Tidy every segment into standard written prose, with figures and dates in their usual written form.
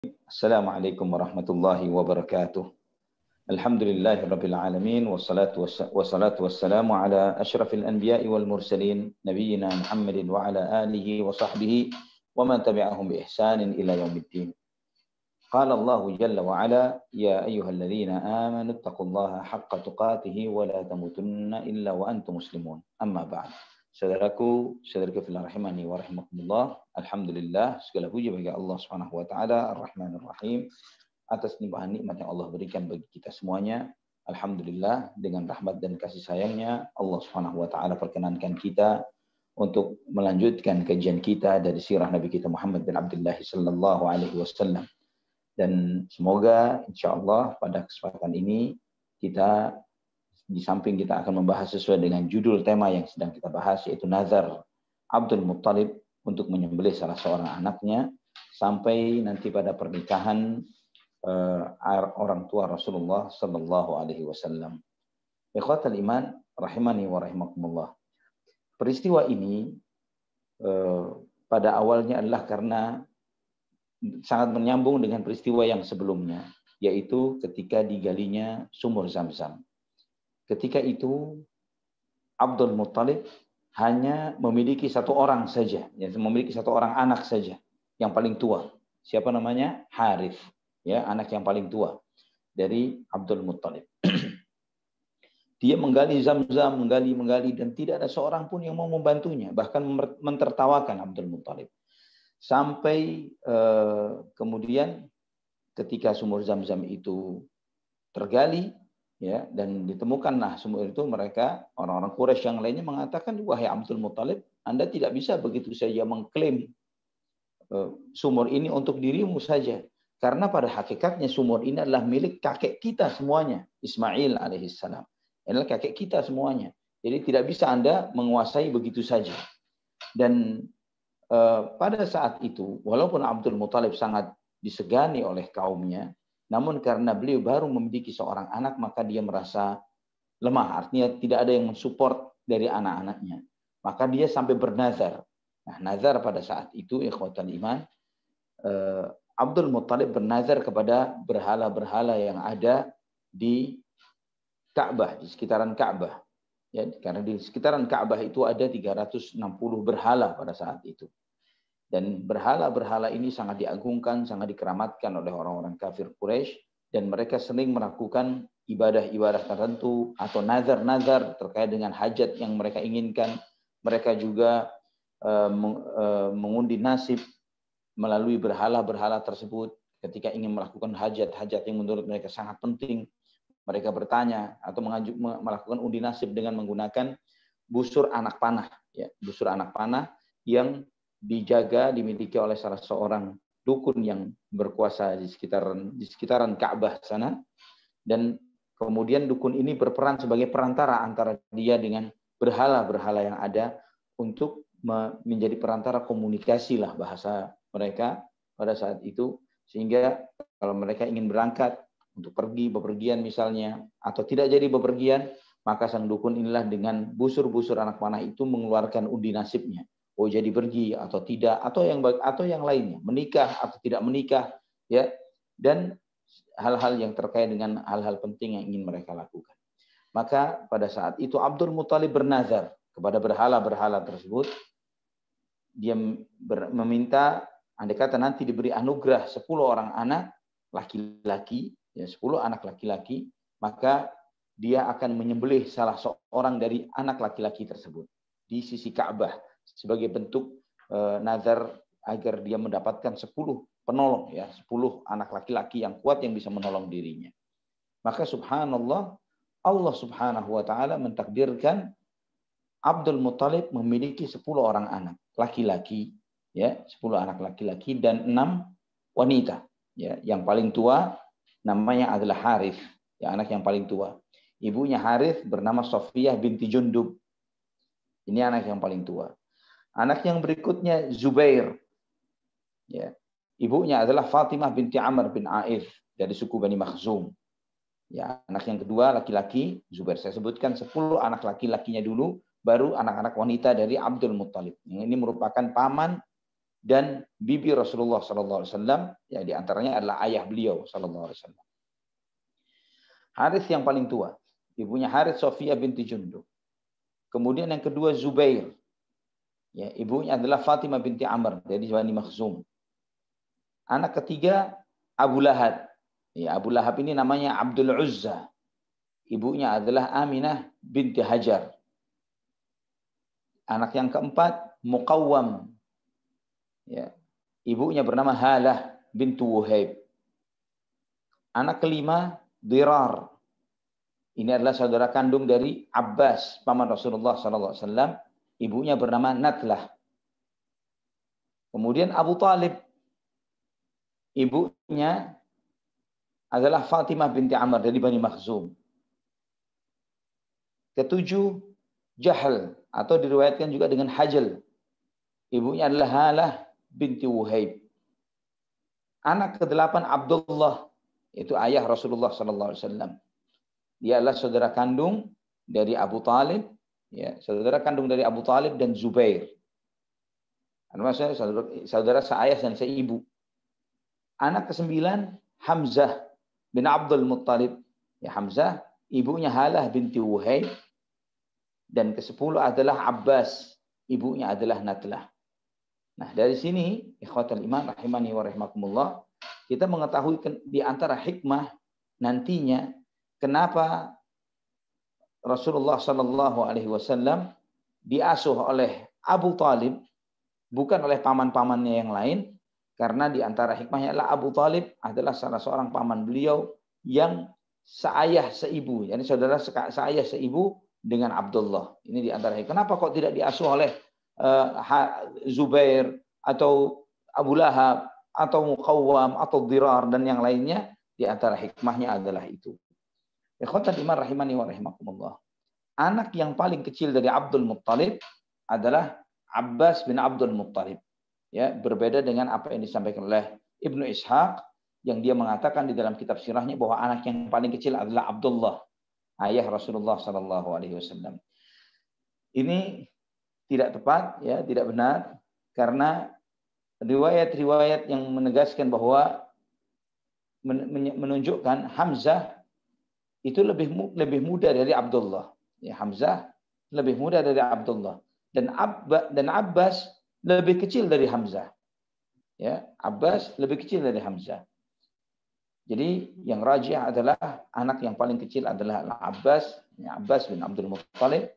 Assalamualaikum warahmatullahi wabarakatuh. Alhamdulillahirabbil alamin wassalatu wassalamu ala asyrafil anbiya'i wal mursalin nabiyyina Muhammadin wa ala alihi wa sahbihi wa man tabi'ahum bi ihsanin ila yaumiddin. Qala Allah jalla wa ala ya ayyuhalladzina amanu taqullaha haqqa tuqatih wa la tamutunna illa wa antum muslimun. Amma ba'd. Saudaraku, saudaraku fillah rahimani wa rahimakumullah. Alhamdulillah, segala puji bagi Allah Subhanahu wa taala Ar-Rahmanir Rahim atas limpahan nikmat yang Allah berikan bagi kita semuanya. Alhamdulillah, dengan rahmat dan kasih sayangnya Allah Subhanahu wa taala perkenankan kita untuk melanjutkan kajian kita dari sirah Nabi kita Muhammad bin Abdullah sallallahu alaihi wasallam. Dan semoga insyaallah pada kesempatan ini kita di samping kita akan membahas sesuai dengan judul tema yang sedang kita bahas, yaitu nazar Abdul Muttalib untuk menyembelih salah seorang anaknya sampai nanti pada pernikahan orang tua Rasulullah Sallallahu Alaihi Wasallam. Ikhwatal iman rahimani wa rahimakumullah. Peristiwa ini pada awalnya adalah karena sangat menyambung dengan peristiwa yang sebelumnya, yaitu ketika digalinya sumur Zam-Zam. Ketika itu Abdul Muttalib hanya memiliki satu orang saja, memiliki satu orang anak saja, yang paling tua. Siapa namanya? Harith, ya, anak yang paling tua dari Abdul Muttalib. Dia menggali Zam-Zam, menggali dan tidak ada seorang pun yang mau membantunya, bahkan mentertawakan Abdul Muttalib. Sampai kemudian ketika sumur Zam-Zam itu tergali, ya, dan ditemukanlah sumur itu, mereka orang-orang Quraisy yang lainnya mengatakan, wahai Abdul Muttalib, Anda tidak bisa begitu saja mengklaim sumur ini untuk dirimu saja, karena pada hakikatnya sumur ini adalah milik kakek kita semuanya, Ismail alaihissalam. Ini adalah kakek kita semuanya. Jadi tidak bisa Anda menguasai begitu saja. Dan pada saat itu, walaupun Abdul Muttalib sangat disegani oleh kaumnya, namun karena beliau baru memiliki seorang anak, maka dia merasa lemah. Artinya tidak ada yang mensupport dari anak-anaknya. Maka dia sampai bernazar. Nah, nazar pada saat itu, ikhwatal iman, Abdul Muttalib bernazar kepada berhala-berhala yang ada di Ka'bah, di sekitaran Ka'bah. Ya, karena di sekitaran Ka'bah itu ada 360 berhala pada saat itu. Dan berhala-berhala ini sangat diagungkan, sangat dikeramatkan oleh orang-orang kafir Quraisy, dan mereka sering melakukan ibadah-ibadah tertentu atau nazar-nazar terkait dengan hajat yang mereka inginkan. Mereka juga mengundi nasib melalui berhala-berhala tersebut ketika ingin melakukan hajat-hajat yang menurut mereka sangat penting. Mereka bertanya atau melakukan undi nasib dengan menggunakan busur anak panah, ya, busur anak panah yang dijaga, dimiliki oleh salah seorang dukun yang berkuasa di sekitaran Ka'bah sana. Dan kemudian dukun ini berperan sebagai perantara antara dia dengan berhala-berhala yang ada untuk menjadi perantara komunikasi lah bahasa mereka pada saat itu, sehingga kalau mereka ingin berangkat untuk pergi bepergian misalnya, atau tidak jadi bepergian, maka sang dukun inilah dengan busur-busur anak panah itu mengeluarkan undi nasibnya. Oh, jadi pergi atau tidak, atau yang lainnya, menikah atau tidak menikah, ya, dan hal-hal yang terkait dengan hal-hal penting yang ingin mereka lakukan. Maka pada saat itu Abdul Muttalib bernazar kepada berhala-berhala tersebut. Dia meminta, andai kata nanti diberi anugerah 10 orang anak laki-laki, ya, 10 anak laki-laki, maka dia akan menyembelih salah seorang dari anak laki-laki tersebut di sisi Ka'bah sebagai bentuk nazar agar dia mendapatkan 10 penolong, ya, 10 anak laki-laki yang kuat yang bisa menolong dirinya. Maka subhanallah, Allah Subhanahu wa taala mentakdirkan Abdul Muttalib memiliki 10 orang anak laki-laki, ya, 10 anak laki-laki dan 6 wanita, ya. Yang paling tua namanya adalah Harith, ya, anak yang paling tua. Ibunya Harith bernama Sofiyah binti Jundub. Ini anak yang paling tua. Anak yang berikutnya Zubair, ya. Ibunya adalah Fatimah binti Amr bin Auf dari suku Bani Makhzum. Ya, anak yang kedua laki-laki Zubair. Saya sebutkan 10 anak laki-lakinya dulu, baru anak-anak wanita dari Abdul Muttalib. Ini merupakan paman dan bibi Rasulullah sallallahu alaihi wasallam, ya di antaranya adalah ayah beliau sallallahu alaihi wasallam. Harits yang paling tua, ibunya Harits Sofia binti Jundub. Kemudian yang kedua Zubair. Ya, ibunya adalah Fatimah binti Amr dari Bani Makhzum. Anak ketiga Abu Lahab. Ya, Abu Lahab ini namanya Abdul Uzza. Ibunya adalah Aminah binti Hajar. Anak yang keempat Muqawwam. Ya, ibunya bernama Halah bintu Wuhaib. Anak kelima Dirar. Ini adalah saudara kandung dari Abbas, paman Rasulullah SAW. Ibunya bernama Natlah. Kemudian Abu Talib. Ibunya adalah Fatimah binti Amr dari Bani Makhzum. Ketujuh, Jahal. Atau diriwayatkan juga dengan Hajal. Ibunya adalah Halah binti Wuhaib. Anak kedelapan Abdullah. Itu ayah Rasulullah SAW. Dia adalah saudara kandung dari Abu Talib. Ya, saudara kandung dari Abu Talib dan Zubair. Maksudnya saudara seayah dan seibu. Anak kesembilan Hamzah bin Abdul Muttalib. Ya, Hamzah, ibunya Halah binti Wuhaib. Dan ke-10 adalah Abbas, ibunya adalah Natlah. Nah, dari sini ikhwatal iman rahimani wa rahimakumullah, kita mengetahui di antara hikmah nantinya kenapa Rasulullah sallallahu alaihi wasallam diasuh oleh Abu Talib bukan oleh paman-pamannya yang lain. Karena di antara hikmahnya adalah Abu Talib adalah salah seorang paman beliau yang seayah seibu. Yani saudara seayah seibu dengan Abdullah. Ini di antara hikmah. Kenapa kok tidak diasuh oleh Zubair atau Abu Lahab atau Muqawwam atau Dirar dan yang lainnya? Di antara hikmahnya adalah itu. Ikhwatal iman rahimani wa rahimakumullah. Anak yang paling kecil dari Abdul Muttalib adalah Abbas bin Abdul Muttalib. Ya, berbeda dengan apa yang disampaikan oleh Ibnu Ishaq yang dia mengatakan di dalam kitab sirahnya bahwa anak yang paling kecil adalah Abdullah, ayah Rasulullah sallallahu alaihi wasallam. Ini tidak tepat, ya, tidak benar, karena riwayat-riwayat yang menegaskan bahwa menunjukkan Hamzah itu lebih muda dari Abdullah. Ya, Hamzah lebih muda dari Abdullah dan Abbas lebih kecil dari Hamzah. Ya, Abbas lebih kecil dari Hamzah. Jadi yang rajih adalah anak yang paling kecil adalah Abbas, ya, Abbas bin Abdul Muttalib,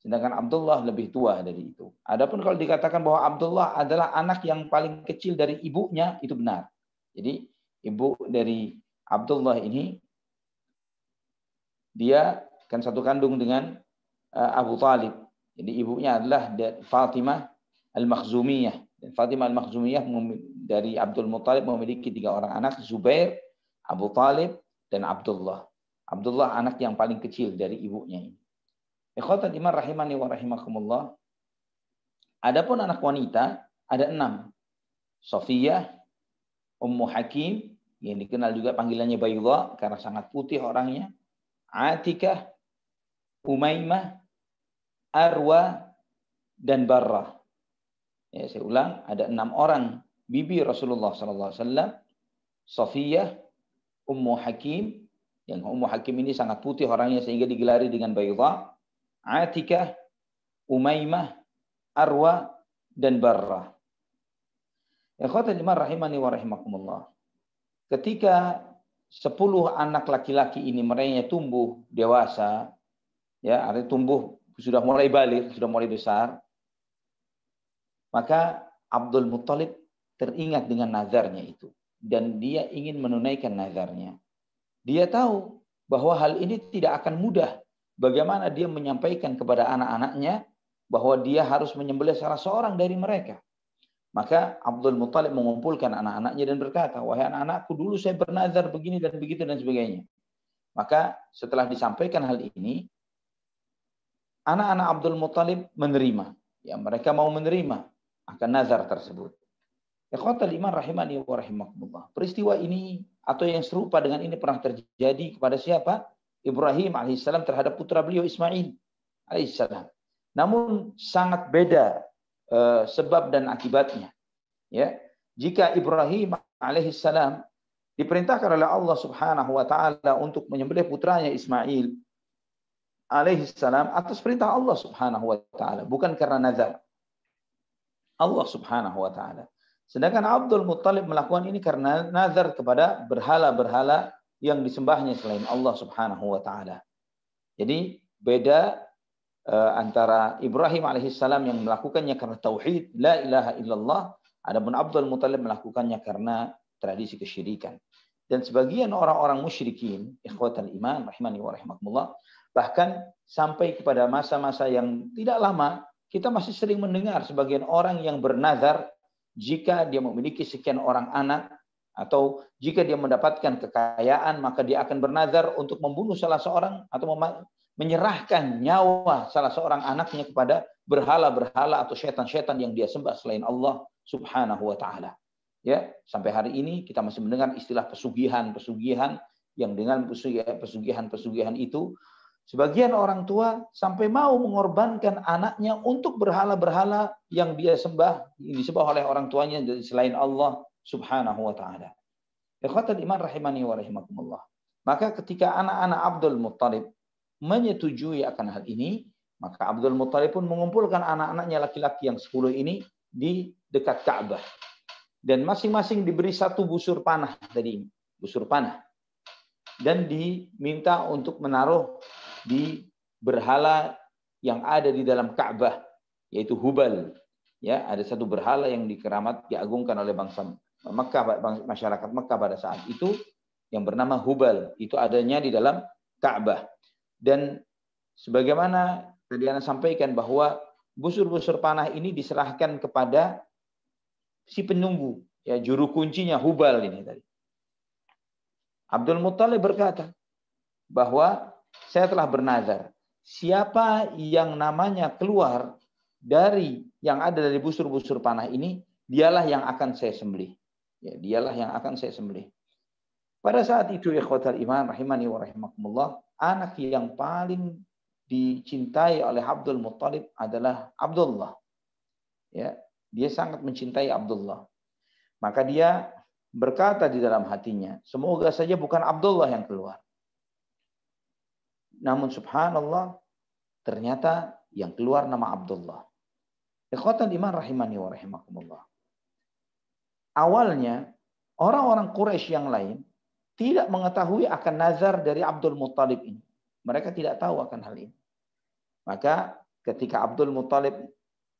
sedangkan Abdullah lebih tua dari itu. Adapun kalau dikatakan bahwa Abdullah adalah anak yang paling kecil dari ibunya, itu benar. Jadi ibu dari Abdullah ini dia kan satu kandung dengan Abu Talib. Jadi ibunya adalah Fatimah Al-Makhzumiyah. Dan Fatimah Al-Makhzumiyah dari Abdul Muttalib memiliki 3 orang anak, Zubair, Abu Talib, dan Abdullah. Abdullah anak yang paling kecil dari ibunya ini. Ikhwatal iman rahimani wa rahimakumullah. Adapun anak wanita ada 6. Sofiyah, Ummu Hakim, yang dikenal juga panggilannya Baydha karena sangat putih orangnya. Atikah, Umaymah, Arwa, dan Barrah. Ya, saya ulang, ada 6 orang bibi Rasulullah SAW. Sofiyah, Ummu Hakim, yang Ummu Hakim ini sangat putih orangnya sehingga digelari dengan Baydha. Atikah, Umaymah, Arwa, dan Barrah. Ikhwatal iman rahimani wa rahimakumullah. Ketika 10 anak laki-laki ini mereka tumbuh dewasa, ya, artinya tumbuh sudah mulai balik, sudah mulai besar, maka Abdul Muttalib teringat dengan nazarnya itu. Dan dia ingin menunaikan nazarnya. Dia tahu bahwa hal ini tidak akan mudah. Bagaimana dia menyampaikan kepada anak-anaknya bahwa dia harus menyembelih salah seorang dari mereka. Maka Abdul Muttalib mengumpulkan anak-anaknya dan berkata, wahai anak-anakku, dulu saya bernazar begini dan begitu dan sebagainya. Maka setelah disampaikan hal ini, anak-anak Abdul Muttalib menerima. Ya, mereka mau menerima akan nazar tersebut. Ikhwatal iman rahimani wa rahimakumullah. Peristiwa ini atau yang serupa dengan ini pernah terjadi kepada siapa? Ibrahim alaihissalam terhadap putra beliau Ismail alaihissalam. Namun sangat beda sebab dan akibatnya. Ya, jika Ibrahim alaihissalam diperintahkan oleh Allah Subhanahu wa taala untuk menyembelih putranya Ismail alaihissalam atas perintah Allah Subhanahu wa taala, bukan karena nazar. Allah Subhanahu wa taala. Sedangkan Abdul Muttalib melakukan ini karena nazar kepada berhala-berhala yang disembahnya selain Allah Subhanahu wa taala. Jadi beda antara Ibrahim alaihissalam yang melakukannya karena tauhid la ilaha illallah, adapun Abdul Muttalib melakukannya karena tradisi kesyirikan. Dan sebagian orang-orang musyrikin, ikhwatal iman rahimani wa rahimakumullah, bahkan sampai kepada masa-masa yang tidak lama, kita masih sering mendengar sebagian orang yang bernazar jika dia memiliki sekian orang anak, atau jika dia mendapatkan kekayaan, maka dia akan bernazar untuk membunuh salah seorang atau menyerahkan nyawa salah seorang anaknya kepada berhala-berhala atau syaitan-syaitan yang dia sembah selain Allah Subhanahu wa taala. Ya, sampai hari ini kita masih mendengar istilah pesugihan-pesugihan, yang dengan pesugihan-pesugihan itu sebagian orang tua sampai mau mengorbankan anaknya untuk berhala-berhala yang dia sembah, yang disembah oleh orang tuanya selain Allah Subhanahu wa taala. Ikhwatul iman rahimani wa rahimakumullah. Maka ketika anak-anak Abdul Muttalib menyetujui akan hal ini, maka Abdul Muttalib pun mengumpulkan anak-anaknya laki-laki yang 10 ini di dekat Ka'bah. Dan masing-masing diberi satu busur panah tadi ini, busur panah. Dan diminta untuk menaruh di berhala yang ada di dalam Ka'bah, yaitu Hubal. Ya, ada satu berhala yang diagungkan oleh bangsa Mekah, masyarakat Mekah pada saat itu, yang bernama Hubal. Itu adanya di dalam Ka'bah. Dan sebagaimana tadi Anda sampaikan bahwa busur-busur panah ini diserahkan kepada si penunggu, ya, juru kuncinya Hubal ini tadi. Abdul Muttalib berkata bahwa saya telah bernazar, siapa yang namanya keluar dari yang ada dari busur-busur panah ini, dialah yang akan saya sembelih. Ya, dialah yang akan saya sembelih. Pada saat itu, ikhwatal iman rahimani wa rahimakumullah, anak yang paling dicintai oleh Abdul Muttalib adalah Abdullah. Ya, dia sangat mencintai Abdullah. Maka dia berkata di dalam hatinya, semoga saja bukan Abdullah yang keluar. Namun subhanallah, ternyata yang keluar nama Abdullah. Ikhwatan iman rahimani wa rahimakumullah. Awalnya, orang-orang Quraisy yang lain tidak mengetahui akan nazar dari Abdul Muttalib ini. Mereka tidak tahu akan hal ini. Maka ketika Abdul Muttalib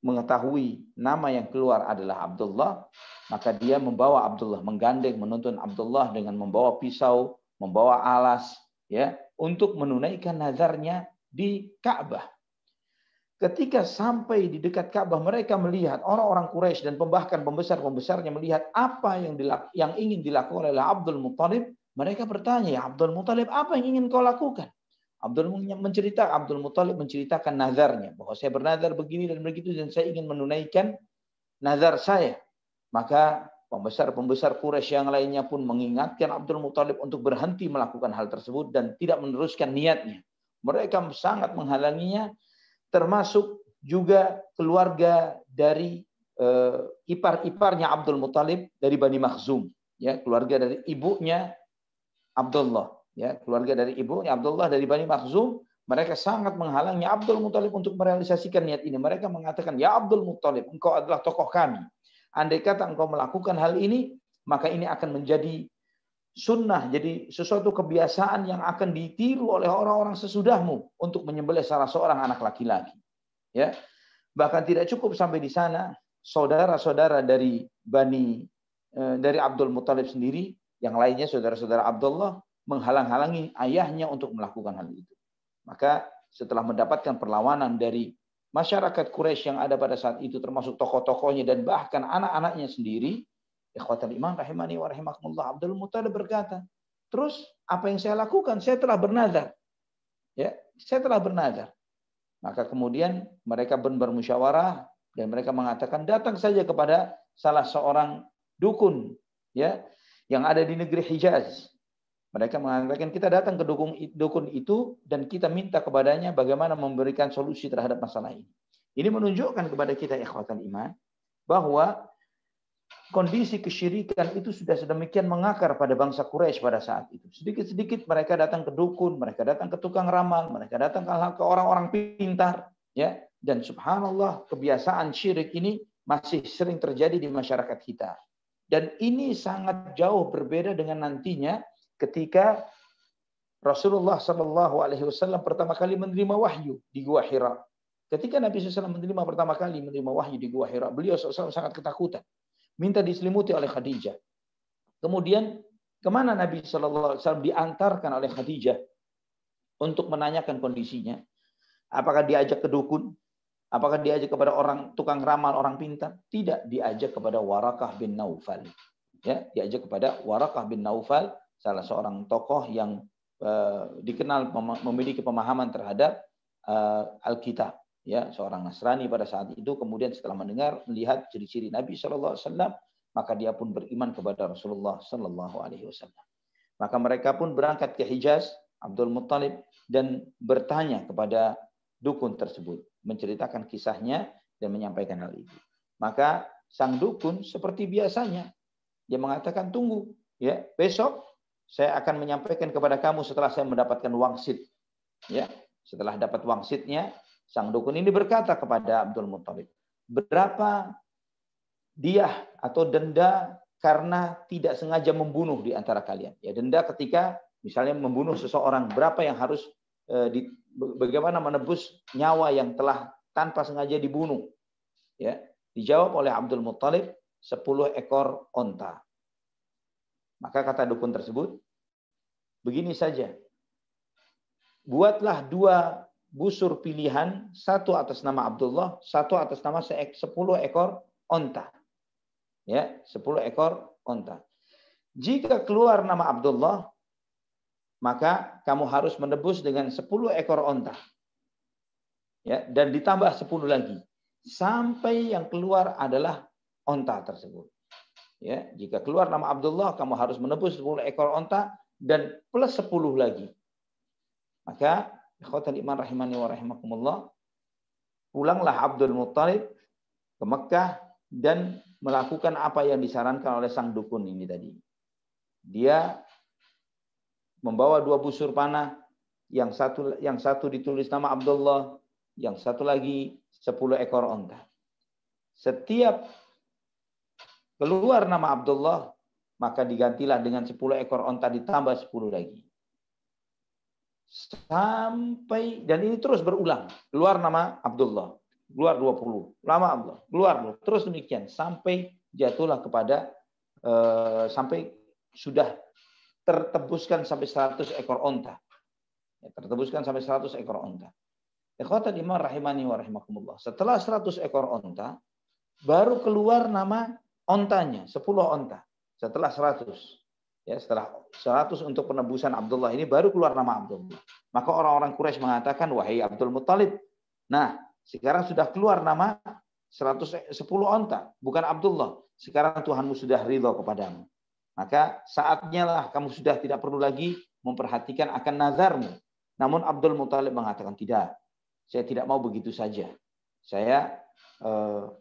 mengetahui nama yang keluar adalah Abdullah, maka dia membawa Abdullah, menggandeng, menuntun Abdullah dengan membawa pisau, membawa alas, ya, untuk menunaikan nazarnya di Ka'bah. Ketika sampai di dekat Ka'bah, mereka melihat orang-orang Quraisy dan bahkan pembesar-pembesarnya melihat apa yang ingin dilakukan oleh Abdul Muttalib. Mereka bertanya, ya Abdul Muttalib, apa yang ingin kau lakukan? Abdul Muttalib menceritakan nazarnya, bahwa saya bernazar begini dan begitu dan saya ingin menunaikan nazar saya. Maka pembesar-pembesar Quraisy yang lainnya pun mengingatkan Abdul Muttalib untuk berhenti melakukan hal tersebut dan tidak meneruskan niatnya. Mereka sangat menghalanginya, termasuk juga keluarga dari ipar-iparnya Abdul Muttalib dari Bani Makhzum, ya, keluarga dari ibunya Abdullah. Ya, keluarga dari ibunya Abdullah dari Bani Makhzum, mereka sangat menghalangi Abdul Muttalib untuk merealisasikan niat ini. Mereka mengatakan, ya Abdul Muttalib, engkau adalah tokoh kami. Andai kata engkau melakukan hal ini, maka ini akan menjadi sunnah, jadi sesuatu kebiasaan yang akan ditiru oleh orang-orang sesudahmu untuk menyembelih salah seorang anak laki-laki. Ya, bahkan tidak cukup sampai di sana, saudara-saudara dari Abdul Muttalib sendiri, yang lainnya saudara-saudara Abdullah, menghalang-halangi ayahnya untuk melakukan hal itu. Maka setelah mendapatkan perlawanan dari masyarakat Quraisy yang ada pada saat itu, termasuk tokoh-tokohnya dan bahkan anak-anaknya sendiri, ikhwatal iman rahimani wa rahimakumullah, Abdul Muttalib berkata, terus apa yang saya lakukan? Saya telah bernazar. Ya, saya telah bernazar. Maka kemudian mereka bermusyawarah dan mereka mengatakan, datang saja kepada salah seorang dukun, ya, yang ada di negeri Hijaz. Mereka mengatakan, kita datang ke dukun itu dan kita minta kepadanya bagaimana memberikan solusi terhadap masalah ini. Ini menunjukkan kepada kita, ikhwatal iman, bahwa kondisi kesyirikan itu sudah sedemikian mengakar pada bangsa Quraisy pada saat itu. Sedikit-sedikit mereka datang ke dukun, mereka datang ke tukang ramal, mereka datang ke orang-orang pintar, ya. Dan subhanallah, kebiasaan syirik ini masih sering terjadi di masyarakat kita. Dan ini sangat jauh berbeda dengan nantinya ketika Rasulullah Shallallahu Alaihi Wasallam pertama kali menerima wahyu di Gua Hira. Ketika Nabi SAW menerima pertama kali menerima wahyu di Gua Hira, beliau SAW sangat ketakutan, minta diselimuti oleh Khadijah. Kemudian kemana Nabi SAW diantarkan oleh Khadijah untuk menanyakan kondisinya? Apakah diajak ke dukun? Apakah diajak kepada orang tukang ramal, orang pintar? Tidak, diajak kepada Warakah bin Naufal. Ya, diajak kepada Warakah bin Naufal, salah seorang tokoh yang dikenal memiliki pemahaman terhadap Alkitab. Ya, seorang Nasrani pada saat itu. Kemudian setelah melihat ciri-ciri Nabi SAW, maka dia pun beriman kepada Rasulullah SAW. Maka mereka pun berangkat ke Hijaz, Abdul Muttalib, dan bertanya kepada dukun tersebut, menceritakan kisahnya dan menyampaikan hal itu. Maka sang dukun seperti biasanya, dia mengatakan, tunggu, ya, besok saya akan menyampaikan kepada kamu setelah saya mendapatkan wangsit. Ya, setelah dapat wangsitnya, sang dukun ini berkata kepada Abdul Muttalib, berapa diah atau denda karena tidak sengaja membunuh di antara kalian? Ya, denda ketika misalnya membunuh seseorang, berapa yang harus bagaimana menebus nyawa yang telah tanpa sengaja dibunuh? Ya, dijawab oleh Abdul Muttalib, 10 ekor onta. Maka kata dukun tersebut, begini saja, buatlah 2 busur pilihan, satu atas nama Abdullah, satu atas nama 10 ekor onta. Ya, 10 ekor onta. Jika keluar nama Abdullah, maka kamu harus menebus dengan 10 ekor onta. Ya, dan ditambah 10 lagi. Sampai yang keluar adalah onta tersebut. Ya, jika keluar nama Abdullah, kamu harus menebus 10 ekor onta dan plus 10 lagi. Maka, ikhwatal iman rahimani wa rahimakumullah, pulanglah Abdul Muttalib ke Mekah dan melakukan apa yang disarankan oleh sang dukun ini tadi. Dia membawa 2 busur panah, yang satu ditulis nama Abdullah, yang satu lagi 10 ekor onta. Setiap keluar nama Abdullah, maka digantilah dengan 10 ekor onta ditambah 10 lagi. Sampai, dan ini terus berulang. Keluar nama Abdullah, keluar 20. Nama Abdullah, keluar. Terus demikian. Sampai jatuhlah kepada, sampai sudah tertebuskan sampai 100 ekor onta. Ya, tertebuskan sampai 100 ekor onta. Ikhwatal iman rahimani wa rahimakumullah. Setelah 100 ekor onta, baru keluar nama ontanya, 10 onta. Setelah 100. Ya, setelah 100 untuk penebusan Abdullah ini, baru keluar nama Abdullah. Maka orang-orang Quraisy mengatakan, wahai Abdul Muttalib, nah sekarang sudah keluar nama 10 onta, bukan Abdullah. Sekarang Tuhanmu sudah ridho kepadamu. Maka saatnya lah kamu sudah tidak perlu lagi memperhatikan akan nazarmu. Namun Abdul Muttalib mengatakan, tidak, saya tidak mau begitu saja. Saya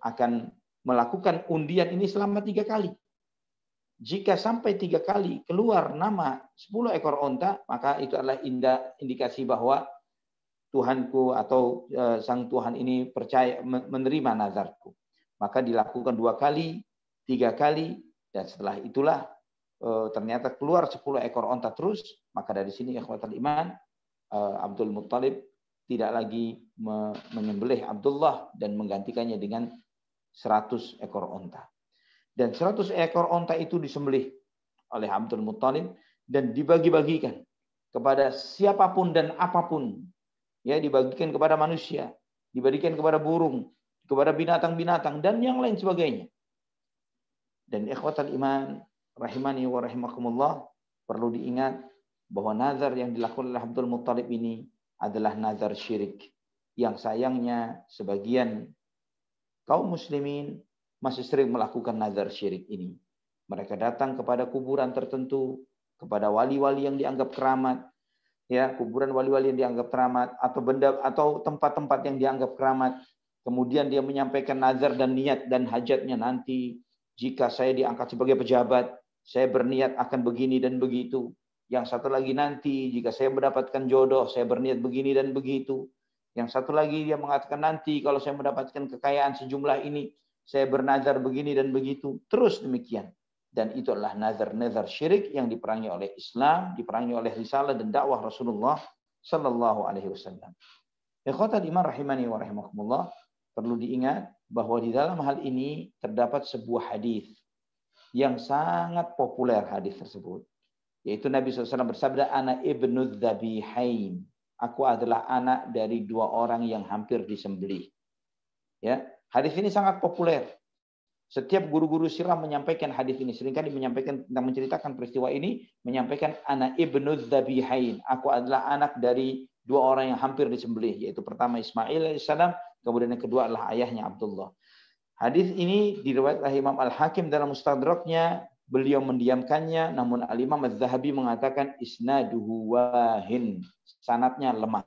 akan melakukan undian ini selama 3 kali. Jika sampai 3 kali keluar nama 10 ekor onta, maka itu adalah indikasi bahwa Tuhanku atau sang Tuhan ini percaya menerima nazarku. Maka dilakukan 2 kali, 3 kali, dan setelah itulah ternyata keluar 10 ekor onta terus. Maka dari sini ikhwatal iman, Abdul Muttalib tidak lagi menyembelih Abdullah dan menggantikannya dengan 100 ekor onta. Dan 100 ekor onta itu disembelih oleh Abdul Muttalib dan dibagi-bagikan kepada siapapun dan apapun. Ya, dibagikan kepada manusia, dibagikan kepada burung, kepada binatang-binatang dan yang lain sebagainya. Dan ikhwatal iman rahimani wa rahimakumullah, perlu diingat bahwa nazar yang dilakukan oleh Abdul Muttalib ini adalah nazar syirik. Yang sayangnya sebagian kaum muslimin masih sering melakukan nazar syirik ini. Mereka datang kepada kuburan tertentu, kepada wali-wali yang dianggap keramat, ya, kuburan wali-wali yang dianggap keramat, atau benda atau tempat-tempat yang dianggap keramat. Kemudian dia menyampaikan nazar dan niat dan hajatnya nanti jika saya diangkat sebagai pejabat, saya berniat akan begini dan begitu. Yang satu lagi nanti, jika saya mendapatkan jodoh, saya berniat begini dan begitu. Yang satu lagi dia mengatakan nanti kalau saya mendapatkan kekayaan sejumlah ini, saya bernazar begini dan begitu. Terus demikian. Dan itu adalah nazar-nazar syirik yang diperangi oleh Islam, diperangi oleh risalah dan dakwah Rasulullah sallallahu alaihi wasallam. Ikhwatal iman rahimani wa rahimakumullah, perlu diingat bahwa di dalam hal ini terdapat sebuah hadis yang sangat populer, hadis tersebut, yaitu Nabi SAW bersabda, "Ana ibnu dzabihain." Aku adalah anak dari dua orang yang hampir disembelih. Ya, hadis ini sangat populer. Setiap guru-guru sirah menyampaikan hadis ini, seringkali menyampaikan tentang menceritakan peristiwa ini, menyampaikan ana ibnu dzabihain. Aku adalah anak dari dua orang yang hampir disembelih, yaitu pertama Ismail alaihissalam, kemudian yang kedua adalah ayahnya Abdullah. Hadis ini diriwayatkan oleh Imam Al-Hakim dalam Mustadraknya, beliau mendiamkannya, namun Al-Imam Az-Zahabi mengatakan isnaduhu wahin, sanadnya lemah.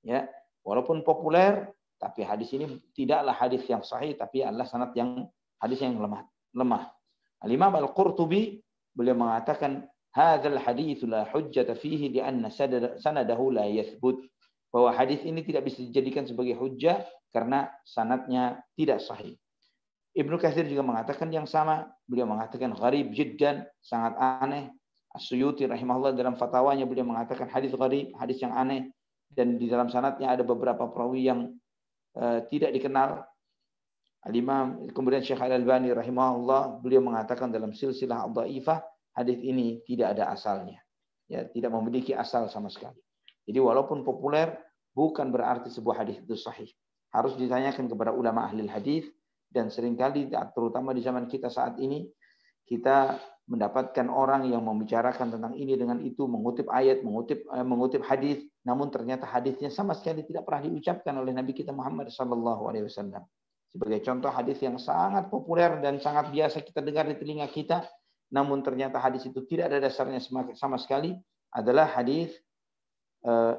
Ya, walaupun populer, tapi hadis ini tidaklah hadis yang sahih, tapi adalah sanad yang hadis yang lemah. Al-Imam Al-Qurtubi beliau mengatakan hadzal hadits la hujjata fihi li'anna sanadahu la yathbut, bahwa hadis ini tidak bisa dijadikan sebagai hujjah karena sanadnya tidak sahih. Ibnu Katsir juga mengatakan yang sama, beliau mengatakan gharib jiddan, sangat aneh. As-Suyuti rahimahullah dalam fatwanya beliau mengatakan hadis gharib, hadis yang aneh, dan di dalam sanadnya ada beberapa perawi yang tidak dikenal. Al-Imam kemudian Syekh Al-Albani rahimahullah beliau mengatakan dalam silsilah ad-dhaifah hadis ini tidak ada asalnya. Ya, tidak memiliki asal sama sekali. Jadi walaupun populer bukan berarti sebuah hadis itu sahih. Harus ditanyakan kepada ulama ahli hadis, dan seringkali terutama di zaman kita saat ini kita mendapatkan orang yang membicarakan tentang ini dengan itu, mengutip ayat, mengutip hadis, namun ternyata hadisnya sama sekali tidak pernah diucapkan oleh Nabi kita Muhammad sallallahu alaihi wasallam. Sebagai contoh hadis yang sangat populer dan sangat biasa kita dengar di telinga kita, namun ternyata hadis itu tidak ada dasarnya sama sekali, adalah hadis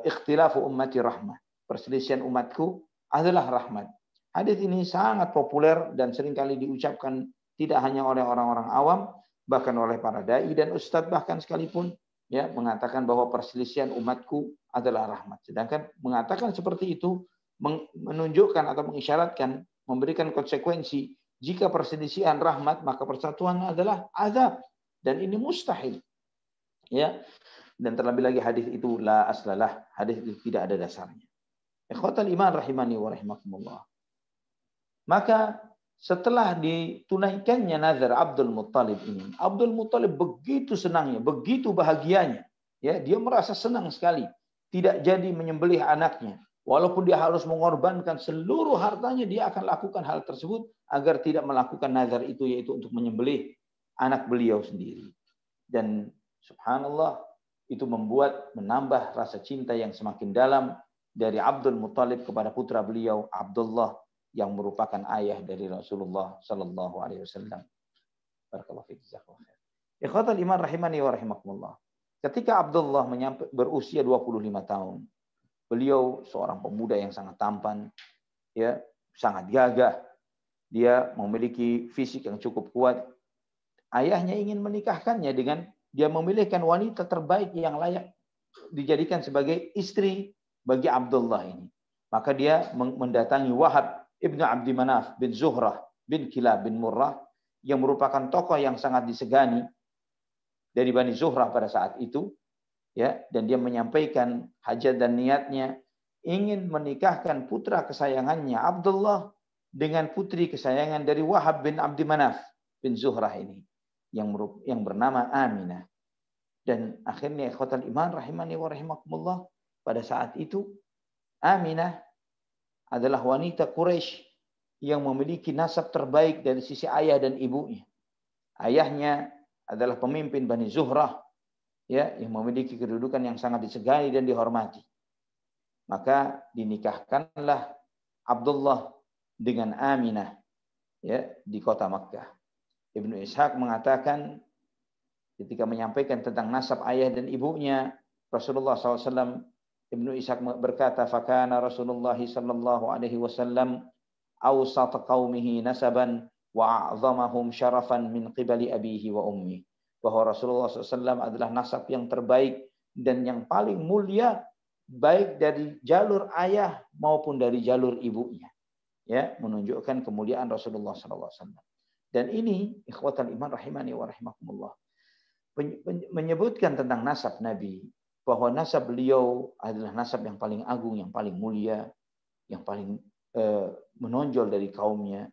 ikhtilafu ummati rahmah. Perselisihan umatku adalah rahmat. Hadis ini sangat populer dan seringkali diucapkan tidak hanya oleh orang-orang awam, bahkan oleh para dai dan ustadz bahkan sekalipun, ya, mengatakan bahwa perselisihan umatku adalah rahmat. Sedangkan mengatakan seperti itu menunjukkan atau mengisyaratkan, memberikan konsekuensi, jika perselisihan rahmat maka persatuan adalah azab, dan ini mustahil. Ya. Dan terlebih lagi hadis itu la aslalah, hadis itu tidak ada dasarnya. Ikhwatal iman rahimani wa rahimakumullah. Maka setelah ditunaikannya nazar Abdul Muttalib ini, Abdul Muttalib begitu senangnya, begitu bahagianya. Ya, dia merasa senang sekali tidak jadi menyembelih anaknya. Walaupun dia harus mengorbankan seluruh hartanya, dia akan lakukan hal tersebut agar tidak melakukan nazar itu, yaitu untuk menyembelih anak beliau sendiri. Dan subhanallah, itu menambah rasa cinta yang semakin dalam dari Abdul Muttalib kepada putra beliau Abdullah, yang merupakan ayah dari Rasulullah sallallahu alaihi wasallam. Barakallahu fiik, jazakallahu khair. Ikhwatal iman rahimani wa rahimakumullah. Ketika Abdullah berusia 25 tahun, beliau seorang pemuda yang sangat tampan, ya, sangat gagah. Dia memiliki fisik yang cukup kuat. Ayahnya ingin menikahkannya dengan dia memilihkan wanita terbaik yang layak dijadikan sebagai istri bagi Abdullah ini. Maka dia mendatangi Wahab Ibnu Abdi Manaf bin Zuhrah bin Kilab bin Murrah, yang merupakan tokoh yang sangat disegani dari Bani Zuhrah pada saat itu, ya, dan dia menyampaikan hajat dan niatnya ingin menikahkan putra kesayangannya Abdullah dengan putri kesayangan dari Wahab bin Abdi Manaf bin Zuhrah ini, yang bernama Aminah. Dan akhirnya ikhwatal iman rahimani wa rahimakumullah, pada saat itu Aminah adalah wanita Quraisy yang memiliki nasab terbaik dari sisi ayah dan ibunya. Ayahnya adalah pemimpin Bani Zuhrah, ya, yang memiliki kedudukan yang sangat disegani dan dihormati. Maka dinikahkanlah Abdullah dengan Aminah, ya, di kota Makkah. Ibnu Ishaq mengatakan ketika menyampaikan tentang nasab ayah dan ibunya Rasulullah SAW, Ibnu Ishaq berkata, "Fakana Rasulullah sallallahu alaihi wasallam awsat qaumihi nasaban wa a'zamahum syarafan min qibali abihi wa ummi. Bahwa Rasulullah SAW adalah nasab yang terbaik dan yang paling mulia baik dari jalur ayah maupun dari jalur ibunya. Ya, menunjukkan kemuliaan Rasulullah SAW. Dan ini ikhwatal iman rahimani wa rahimakumullah, menyebutkan tentang nasab Nabi, bahwa nasab beliau adalah nasab yang paling agung, yang paling mulia, yang paling menonjol dari kaumnya,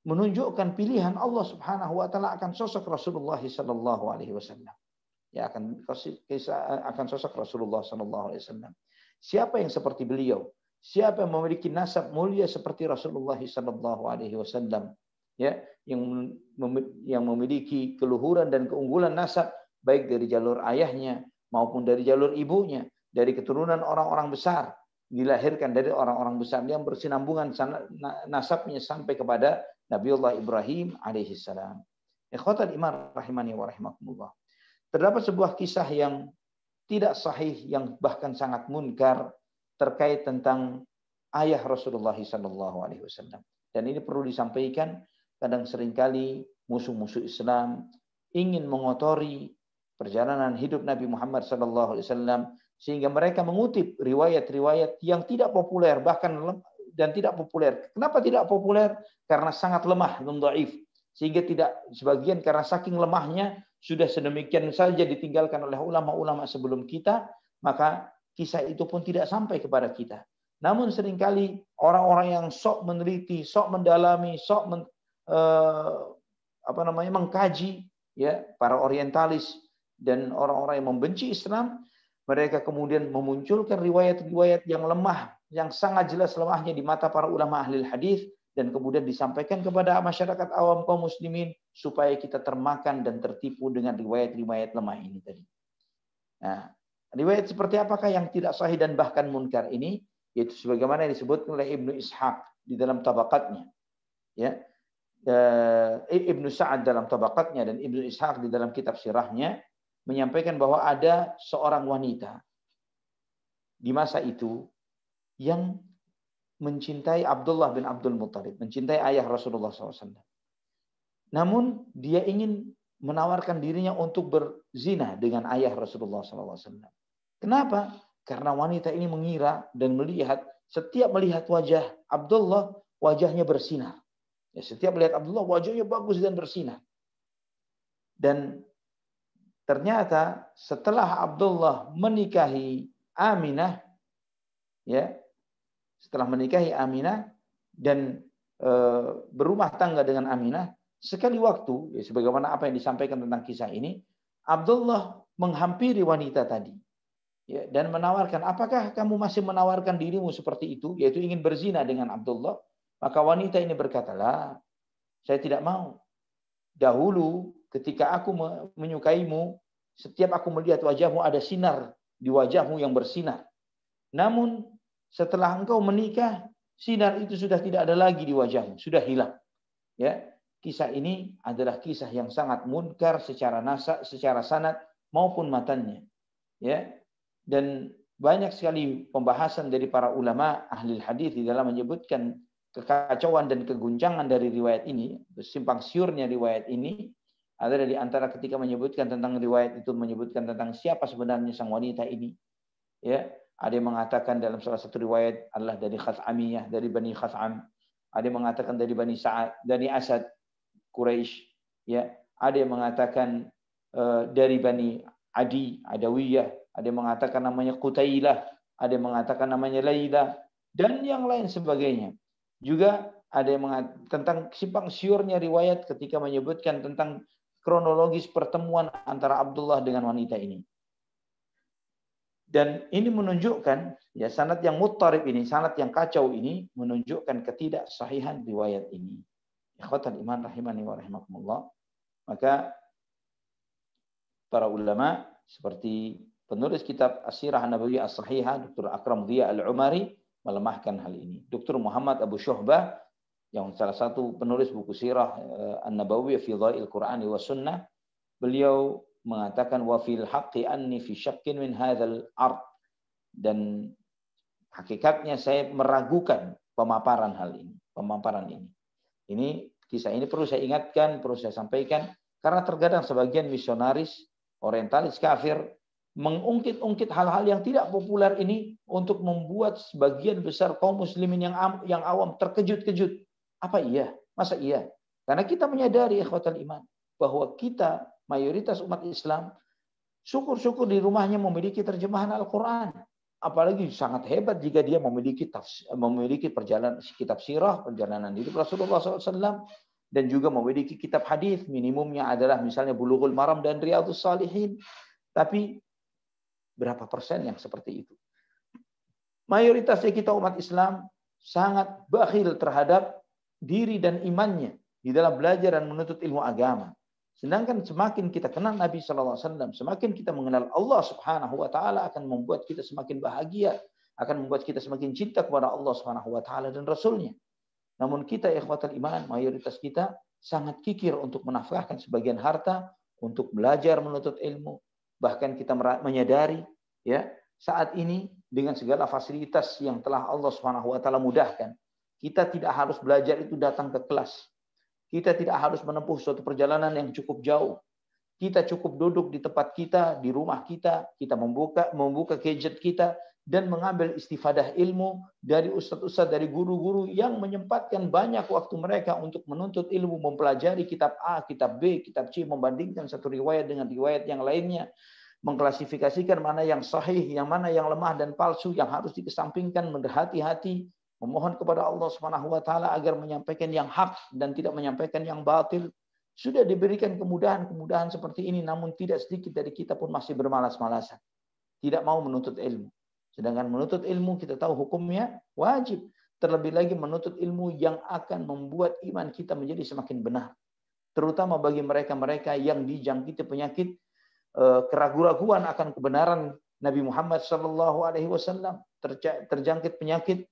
menunjukkan pilihan Allah Subhanahu wa taala akan sosok Rasulullah sallallahu alaihi wasallam. Ya, akan sosok Rasulullah sallallahu alaihi wasallam. Siapa yang seperti beliau? Siapa yang memiliki nasab mulia seperti Rasulullah sallallahu alaihi wasallam? Ya, yang memiliki keluhuran dan keunggulan nasab baik dari jalur ayahnya maupun dari jalur ibunya, dari keturunan orang-orang besar, dilahirkan dari orang-orang besar yang bersinambungan nasabnya sampai kepada Nabiullah Ibrahim alaihissalam. Ikhwatal iman rahimani wa rahimakumullah. Terdapat sebuah kisah yang tidak sahih, yang bahkan sangat munkar terkait tentang ayah Rasulullah SAW. Dan ini perlu disampaikan, kadang seringkali musuh-musuh Islam ingin mengotori perjalanan hidup Nabi Muhammad SAW, sehingga mereka mengutip riwayat-riwayat yang tidak populer, bahkan dan tidak populer. Kenapa tidak populer? Karena sangat lemah, dhaif. Sehingga tidak, sebagian karena saking lemahnya sudah sedemikian saja ditinggalkan oleh ulama-ulama sebelum kita, maka kisah itu pun tidak sampai kepada kita. Namun seringkali orang-orang yang sok meneliti, sok mendalami, sok mengkaji, ya, para orientalis dan orang-orang yang membenci Islam, mereka kemudian memunculkan riwayat-riwayat yang lemah, yang sangat jelas lemahnya di mata para ulama ahli hadis, dan kemudian disampaikan kepada masyarakat awam kaum muslimin supaya kita termakan dan tertipu dengan riwayat-riwayat lemah ini tadi. Nah, riwayat seperti apakah yang tidak sahih dan bahkan munkar ini? Yaitu sebagaimana yang disebut oleh Ibnu Ishaq di dalam tabaqatnya, ya, Ibnu Sa'ad dalam tabaqatnya dan Ibnu Ishaq di dalam kitab sirahnya menyampaikan bahwa ada seorang wanita di masa itu yang mencintai Abdullah bin Abdul Muttalib, mencintai ayah Rasulullah SAW. Namun dia ingin menawarkan dirinya untuk berzina dengan ayah Rasulullah SAW. Kenapa? Karena wanita ini mengira dan melihat, setiap melihat wajah Abdullah, wajahnya bersinar. Ya, setiap melihat Abdullah, wajahnya bagus dan bersinar. Dan ternyata setelah Abdullah menikahi Aminah, ya, setelah menikahi Aminah dan berumah tangga dengan Aminah, sekali waktu, ya, sebagaimana apa yang disampaikan tentang kisah ini, Abdullah menghampiri wanita tadi, ya, dan menawarkan, apakah kamu masih menawarkan dirimu seperti itu, yaitu ingin berzina dengan Abdullah? Maka wanita ini berkata, lah, saya tidak mau. Dahulu ketika aku menyukaimu, setiap aku melihat wajahmu ada sinar di wajahmu yang bersinar. Namun setelah engkau menikah, sinar itu sudah tidak ada lagi di wajahmu, sudah hilang. Ya, kisah ini adalah kisah yang sangat munkar secara nasab, secara sanad maupun matannya. Ya, dan banyak sekali pembahasan dari para ulama ahli hadis di dalam menyebutkan kekacauan dan keguncangan dari riwayat ini, simpang siurnya riwayat ini. Ada di antara ketika menyebutkan tentang riwayat itu, menyebutkan tentang siapa sebenarnya sang wanita ini. Ya, ada yang mengatakan dalam salah satu riwayat adalah dari Khaz'amiyah, dari Bani Khaz'am. Ada yang mengatakan dari Bani Sa'ad, dari Asad, Quraisy. Ya, ada yang mengatakan dari Bani Adi, Adawiyah. Ada yang mengatakan namanya Qutailah, ada yang mengatakan namanya Laila, dan yang lain sebagainya. Juga ada yang mengatakan tentang simpang siurnya riwayat ketika menyebutkan tentang kronologis pertemuan antara Abdullah dengan wanita ini. Dan ini menunjukkan, ya, sanad yang muttarib ini, sanad yang kacau ini menunjukkan ketidaksahihan riwayat ini. Ikhwatal iman rahimani wa rahimakumullah. Maka para ulama seperti penulis kitab As-Sirah An-Nabawiyah As-Sahihah, Dr. Akram Dhiya Al-Umari, melemahkan hal ini. Dr. Muhammad Abu Syuhbah, yang salah satu penulis buku Sirah An-Nabawiyah fi Dhail Qur'ani wa Sunnah, beliau mengatakan wa fil haqqi anni fi syakkin min hadzal ard, dan hakikatnya saya meragukan pemaparan hal ini, pemaparan ini. Ini kisah ini perlu saya ingatkan, perlu saya sampaikan, karena terkadang sebagian misionaris, orientalis kafir, mengungkit-ungkit hal-hal yang tidak populer ini untuk membuat sebagian besar kaum muslimin yang awam terkejut-kejut. Apa iya? Masa iya? Karena kita menyadari ikhwatal iman bahwa kita mayoritas umat Islam syukur-syukur di rumahnya memiliki terjemahan Al-Quran. Apalagi sangat hebat jika dia memiliki perjalanan kitab sirah, perjalanan hidup Rasulullah SAW, dan juga memiliki kitab hadis. Minimumnya adalah misalnya Bulughul Maram dan Riyadhus Shalihin. Tapi berapa persen yang seperti itu? Mayoritasnya kita umat Islam sangat bakhil terhadap diri dan imannya di dalam belajar dan menuntut ilmu agama. Sedangkan semakin kita kenal Nabi SAW, semakin kita mengenal Allah Subhanahu Wa Taala, akan membuat kita semakin bahagia, akan membuat kita semakin cinta kepada Allah Subhanahu Wa Taala dan Rasulnya. Namun kita ikhwatal iman, mayoritas kita sangat kikir untuk menafkahkan sebagian harta untuk belajar menuntut ilmu. Bahkan kita menyadari, ya, saat ini dengan segala fasilitas yang telah Allah Subhanahu Wa Taala mudahkan, kita tidak harus belajar itu datang ke kelas. Kita tidak harus menempuh suatu perjalanan yang cukup jauh. Kita cukup duduk di tempat kita, di rumah kita, kita membuka gadget kita, dan mengambil istifadah ilmu dari ustadz-ustadz, dari guru-guru yang menyempatkan banyak waktu mereka untuk menuntut ilmu, mempelajari kitab A, kitab B, kitab C, membandingkan satu riwayat dengan riwayat yang lainnya, mengklasifikasikan mana yang sahih, yang mana yang lemah dan palsu, yang harus dikesampingkan, berhati-hati, memohon kepada Allah Subhanahu Wa Taala agar menyampaikan yang hak dan tidak menyampaikan yang batil. Sudah diberikan kemudahan-kemudahan seperti ini, namun tidak sedikit dari kita pun masih bermalas-malasan, tidak mau menuntut ilmu. Sedangkan menuntut ilmu kita tahu hukumnya wajib. Terlebih lagi menuntut ilmu yang akan membuat iman kita menjadi semakin benar. Terutama bagi mereka-mereka yang dijangkiti penyakit keraguan-raguan akan kebenaran Nabi Muhammad SAW, terjangkit penyakit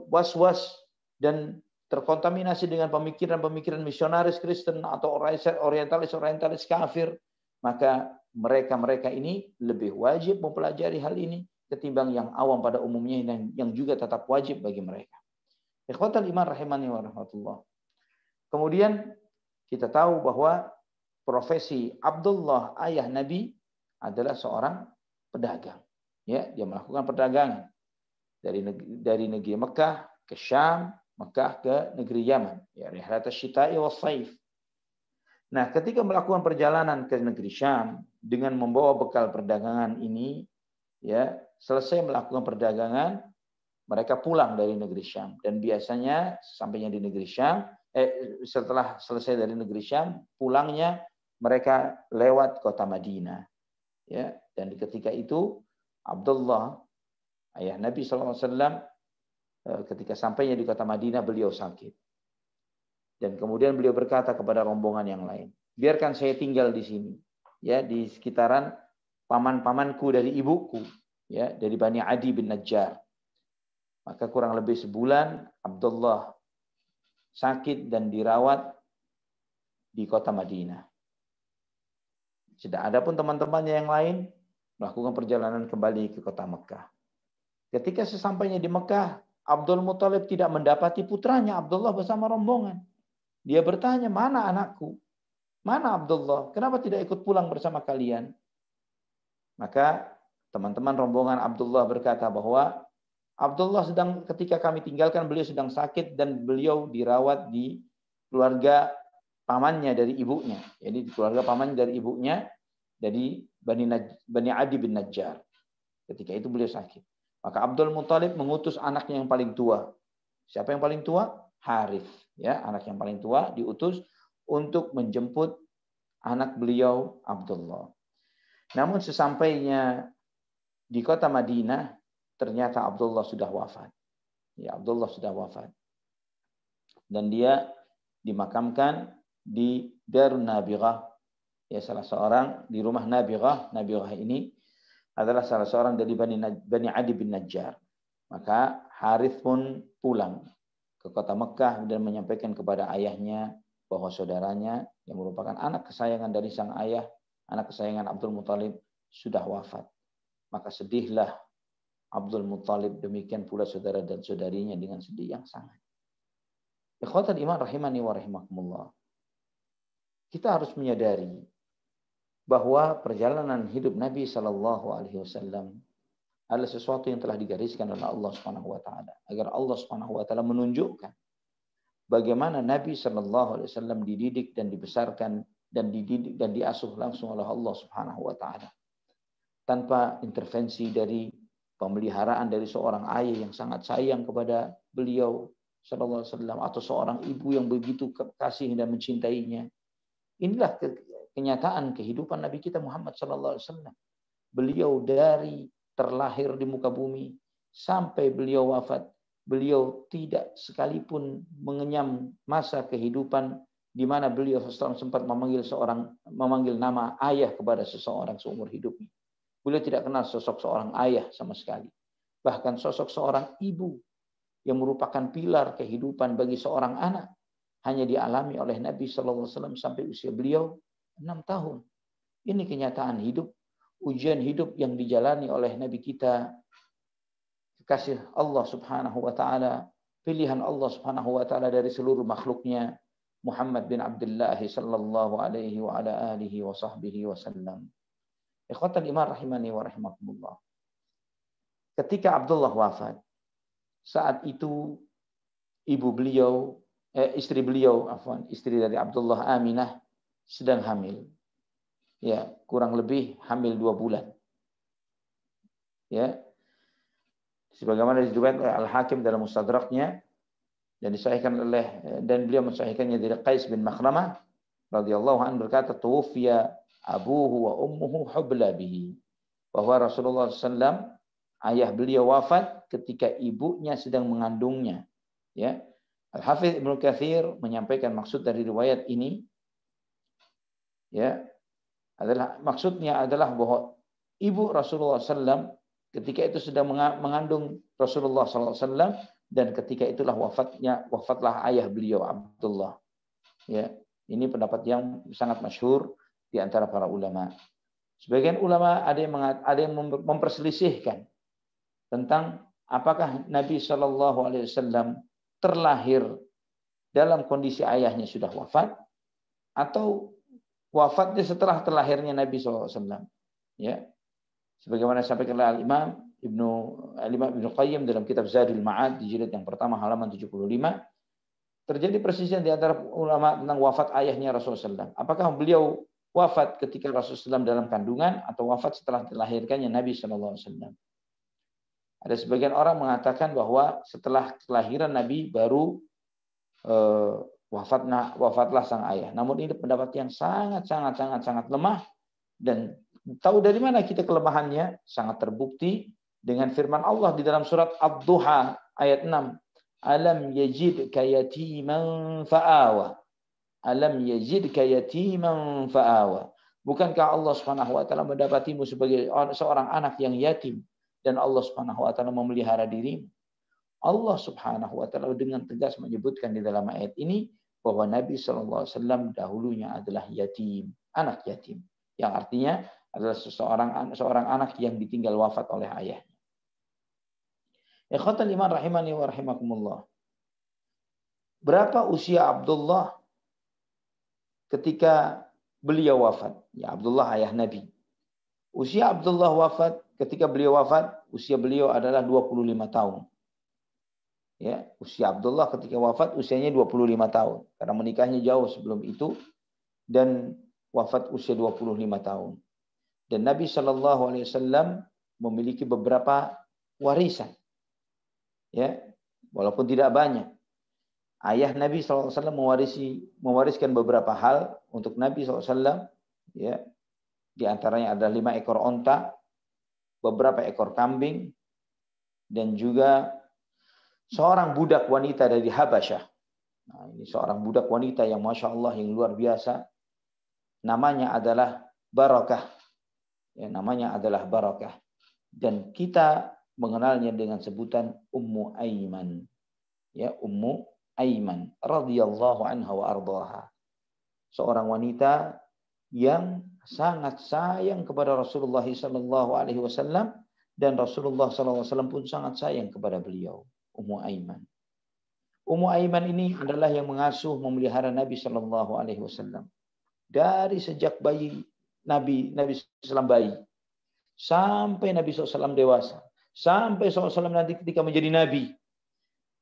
was-was dan terkontaminasi dengan pemikiran-pemikiran misionaris Kristen atau orientalis kafir, maka mereka ini lebih wajib mempelajari hal ini ketimbang yang awam pada umumnya yang juga tetap wajib bagi mereka. Ikhwatal iman rahimani wa rahmatullah. Kemudian kita tahu bahwa profesi Abdullah ayah Nabi adalah seorang pedagang. Ya, dia melakukan perdagangan dari negeri Mekah ke Syam, Mekah ke negeri Yaman, ya, rihlat asy-syita'i was-shaif. Nah, ketika melakukan perjalanan ke negeri Syam dengan membawa bekal perdagangan ini, ya, selesai melakukan perdagangan, mereka pulang dari negeri Syam, dan biasanya sampainya di negeri Syam, setelah selesai dari negeri Syam, pulangnya mereka lewat kota Madinah, ya, dan ketika itu Abdullah ayah Nabi SAW, ketika sampainya di kota Madinah, beliau sakit. Dan kemudian beliau berkata kepada rombongan yang lain, biarkan saya tinggal di sini, ya, di sekitaran paman-pamanku dari ibuku, ya, dari Bani Adi bin Najjar. Maka kurang lebih sebulan Abdullah sakit dan dirawat di kota Madinah. Ada pun teman-temannya yang lain melakukan perjalanan kembali ke kota Mekah. Ketika sesampainya di Mekah, Abdul Muthalib tidak mendapati putranya Abdullah bersama rombongan. Dia bertanya, mana anakku? Mana Abdullah? Kenapa tidak ikut pulang bersama kalian? Maka teman-teman rombongan Abdullah berkata bahwa Abdullah ketika kami tinggalkan, beliau sedang sakit dan beliau dirawat di keluarga pamannya dari ibunya. Jadi di keluarga pamannya dari ibunya, dari Bani Adi bin Najjar. Ketika itu beliau sakit. Maka Abdul Muthalib mengutus anaknya yang paling tua. Siapa yang paling tua? Harith, ya, anak yang paling tua diutus untuk menjemput anak beliau Abdullah. Namun sesampainya di kota Madinah, ternyata Abdullah sudah wafat. Ya, Abdullah sudah wafat. Dan dia dimakamkan di Darun Nabirah, ya, salah seorang di rumah Nabirah. Nabirah ini adalah salah seorang dari Bani Adi bin Najjar. Maka Harith pun pulang ke kota Mekah dan menyampaikan kepada ayahnya bahwa saudaranya yang merupakan anak kesayangan dari sang ayah, anak kesayangan Abdul Muthalib, sudah wafat. Maka sedihlah Abdul Muthalib, demikian pula saudara dan saudarinya dengan sedih yang sangat. Ikhwatal iman rahimani wa rahimakumullah. Kita harus menyadari bahwa perjalanan hidup Nabi Shallallahu Alaihi Wasallam adalah sesuatu yang telah digariskan oleh Allah Subhanahu Wa Taala, agar Allah Subhanahu Wa Taala menunjukkan bagaimana Nabi Shallallahu Alaihi Wasallam dididik dan dibesarkan dan dididik dan diasuh langsung oleh Allah Subhanahu Wa Taala, tanpa intervensi dari pemeliharaan dari seorang ayah yang sangat sayang kepada beliau Shallallahu Alaihi Wasallam, atau seorang ibu yang begitu kasih dan mencintainya. Inilah kenyataan kehidupan Nabi kita Muhammad Shallallahu Alaihi Wasallam. Beliau dari terlahir di muka bumi sampai beliau wafat, beliau tidak sekalipun mengenyam masa kehidupan di mana beliau SAW sempat memanggil nama ayah kepada seseorang seumur hidupnya. Beliau tidak kenal sosok seorang ayah sama sekali. Bahkan sosok seorang ibu yang merupakan pilar kehidupan bagi seorang anak hanya dialami oleh Nabi SAW sampai usia beliau 6 tahun. Ini kenyataan hidup, ujian hidup yang dijalani oleh Nabi kita, kekasih Allah Subhanahu wa taala, pilihan Allah Subhanahu wa taala dari seluruh makhluknya, Muhammad bin Abdullah sallallahu alaihi wa ala alihi wa sahbihi wasallam. Ikhwatal iman rahimani wa rahimakumullah. Ketika Abdullah wafat, saat itu istri dari Abdullah, Aminah, sedang hamil. Ya, kurang lebih hamil 2 bulan. Ya. Sebagaimana diriwayatkan oleh Al-Hakim dalam Mustadraknya dan beliau mensahihkannya dari Qais bin Makhramah radhiyallahu anhu berkata, "Tuwfiya abuhu wa ummuhu hubla bihi." Bahwa Rasulullah SAW, ayah beliau wafat ketika ibunya sedang mengandungnya. Ya. Al-Hafidz Ibnu Katsir menyampaikan maksud dari riwayat ini, ya, maksudnya adalah bahwa ibu Rasulullah SAW ketika itu sedang mengandung Rasulullah SAW, dan ketika itulah wafatlah ayah beliau Abdullah. Ya, ini pendapat yang sangat masyhur di antara para ulama. Sebagian ulama ada yang memperselisihkan tentang apakah Nabi SAW terlahir dalam kondisi ayahnya sudah wafat atau wafatnya setelah terlahirnya Nabi SAW. Ya, sebagaimana disampaikan oleh Al-Imam Ibnu Qayyim dalam kitab Zadul Ma'ad di jilid yang pertama halaman 75, terjadi perselisihan di antara ulama tentang wafat ayahnya Rasulullah SAW. Apakah beliau wafat ketika Rasulullah SAW dalam kandungan atau wafat setelah dilahirkannya Nabi SAW? Ada sebagian orang mengatakan bahwa setelah kelahiran Nabi baru wafatlah sang ayah. Namun ini pendapat yang sangat lemah, dan tahu dari mana kita kelemahannya? Sangat terbukti dengan firman Allah di dalam surat Ad-Duha ayat 6. Alam yajidka yatiman fa'awa. Alam yajidka yatiman fa'awa. Bukankah Allah Subhanahu wa taala mendapatimu sebagai seorang anak yang yatim dan Allah Subhanahu wa taala memelihara dirimu? Allah Subhanahu wa taala dengan tegas menyebutkan di dalam ayat ini bahwa Nabi sallallahu alaihi wasallam dahulunya adalah yatim, anak yatim, yang artinya adalah seorang anak yang ditinggal wafat oleh ayahnya. Ikhwatal iman rahimani wa rahimakumullah. Berapa usia Abdullah ketika beliau wafat? Ya, Abdullah ayah Nabi. Usia Abdullah wafat, ketika beliau wafat, usia beliau adalah 25 tahun. Ya, usia Abdullah ketika wafat usianya 25 tahun. Karena menikahnya jauh sebelum itu dan wafat usia 25 tahun. Dan Nabi Shallallahu Alaihi Wasallam memiliki beberapa warisan. Ya, walaupun tidak banyak. Ayah Nabi SAW mewariskan beberapa hal untuk Nabi SAW. Ya, di antaranya ada 5 ekor onta, beberapa ekor kambing, dan juga seorang budak wanita dari Habasyah. Nah, ini seorang budak wanita yang Masya Allah yang luar biasa. Namanya adalah Barakah. Ya, namanya adalah Barakah. Dan kita mengenalnya dengan sebutan Ummu Aiman. Ya, Ummu Aiman radhiyallahu anha wa ardhaha. Seorang wanita yang sangat sayang kepada Rasulullah sallallahu alaihi wasallam, dan Rasulullah sallallahu alaihi wasallam pun sangat sayang kepada beliau, Ummu Aiman. Ummu Aiman ini adalah yang mengasuh, memelihara Nabi Shallallahu Alaihi Wasallam dari sejak Nabi SAW bayi sampai Nabi SAW dewasa, sampai SAW nanti ketika menjadi Nabi.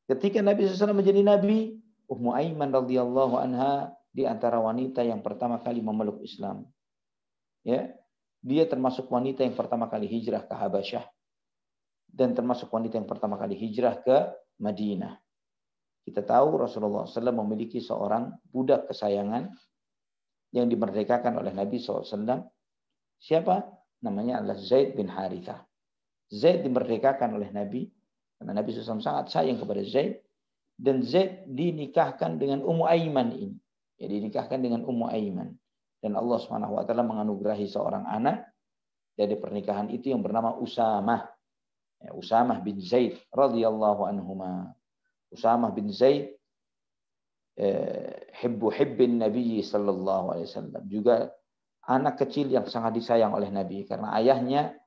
Ketika Nabi SAW menjadi Nabi, Ummu Aiman radhiyallahu anha di antara wanita yang pertama kali memeluk Islam. Ya, dia termasuk wanita yang pertama kali hijrah ke Habasyah dan termasuk wanita yang pertama kali hijrah ke Madinah. Kita tahu Rasulullah SAW memiliki seorang budak kesayangan yang dimerdekakan oleh Nabi SAW. Siapa? Namanya adalah Zaid bin Harithah. Zaid dimerdekakan oleh Nabi karena Nabi SAW sangat sayang kepada Zaid, dan Zaid dinikahkan dengan Ummu Aiman ini. Ya, dinikahkan dengan Ummu Aiman, dan Allah Subhanahu wa taala menganugerahi seorang anak dari pernikahan itu yang bernama Usamah. Ya, Usamah bin Zaid radhiyallahu anhuma. Usamah bin Zaid hibbin Nabi sallallahu alaihi wasallam, juga anak kecil yang sangat disayang oleh Nabi karena ayahnya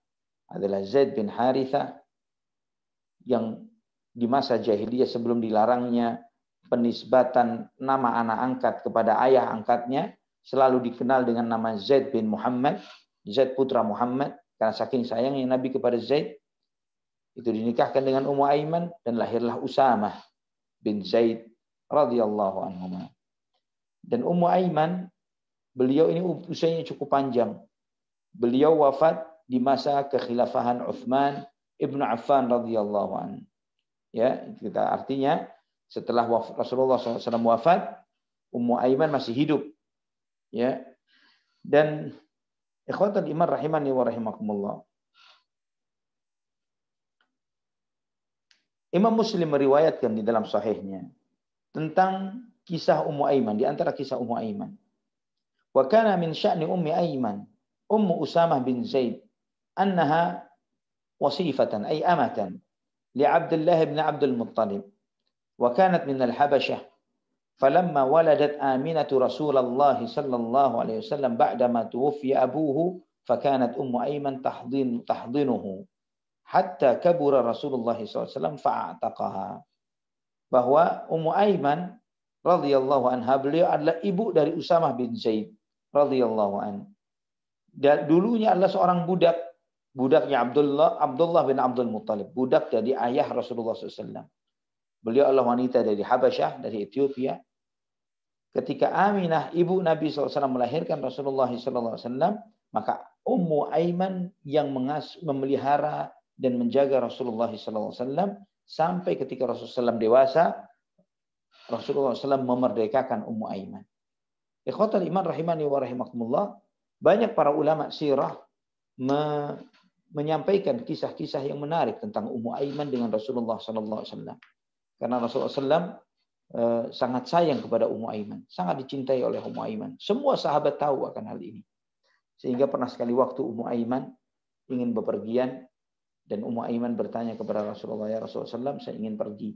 adalah Zaid bin Harithah yang di masa jahiliyah sebelum dilarangnya penisbatan nama anak angkat kepada ayah angkatnya, selalu dikenal dengan nama Zaid bin Muhammad, Zaid putra Muhammad, karena saking sayangnya Nabi kepada Zaid. Itu dinikahkan dengan Ummu Aiman dan lahirlah Usamah bin Zaid radhiyallahu anhuma. Dan Ummu Aiman, beliau ini usianya cukup panjang. Beliau wafat di masa kekhilafahan Utsman ibnu Affan radhiyallahu anhu. Ya, kita artinya setelah Rasulullah SAW wafat, Ummu Aiman masih hidup. Ya. Dan ikhwatal iman rahimani wa rahimakumullah. Imam Muslim meriwayatkan di dalam sahihnya tentang kisah Ummu Aiman, di antara kisah Ummu Aiman. Wa kana min sya'ni Ummi Aiman, Ummu Usamah bin Zaid, annaha wasifatan ay amatan li Abdullah bin Abdul Muttalib, wa kanat min al-Habashah. فلما ولدت آمنة رسول الله صلى الله عليه وسلم بعدما توفي أبوه فكانت أم أيمن تحضنه حتى كبر رسول الله صلى الله عليه وسلم فأعتقها. Bahwa Ummu Aiman radhiyallahu anha, beliau adalah ibu dari Usamah bin Zaid radhiyallahu anhu. Dan dulunya adalah seorang budaknya Abdullah bin Abdul Muttalib, budak dari ayah Rasulullah SAW. Beliau adalah wanita dari Habasyah, dari Ethiopia. Ketika Aminah, ibu Nabi SAW, melahirkan Rasulullah SAW, maka Ummu Aiman yang memelihara dan menjaga Rasulullah SAW sampai ketika Rasulullah SAW dewasa. Rasulullah SAW memerdekakan Ummu Aiman. Ikhwatal iman rahimani wa rahimakumullah. Banyak para ulama sirah menyampaikan kisah-kisah yang menarik tentang Ummu Aiman dengan Rasulullah SAW. Karena Rasulullah SAW sangat sayang kepada Ummu Aiman, sangat dicintai oleh Ummu Aiman. Semua sahabat tahu akan hal ini. Sehingga pernah sekali waktu Ummu Aiman ingin bepergian, dan Ummu Aiman bertanya kepada Rasulullah, ya Rasulullah SAW, saya ingin pergi,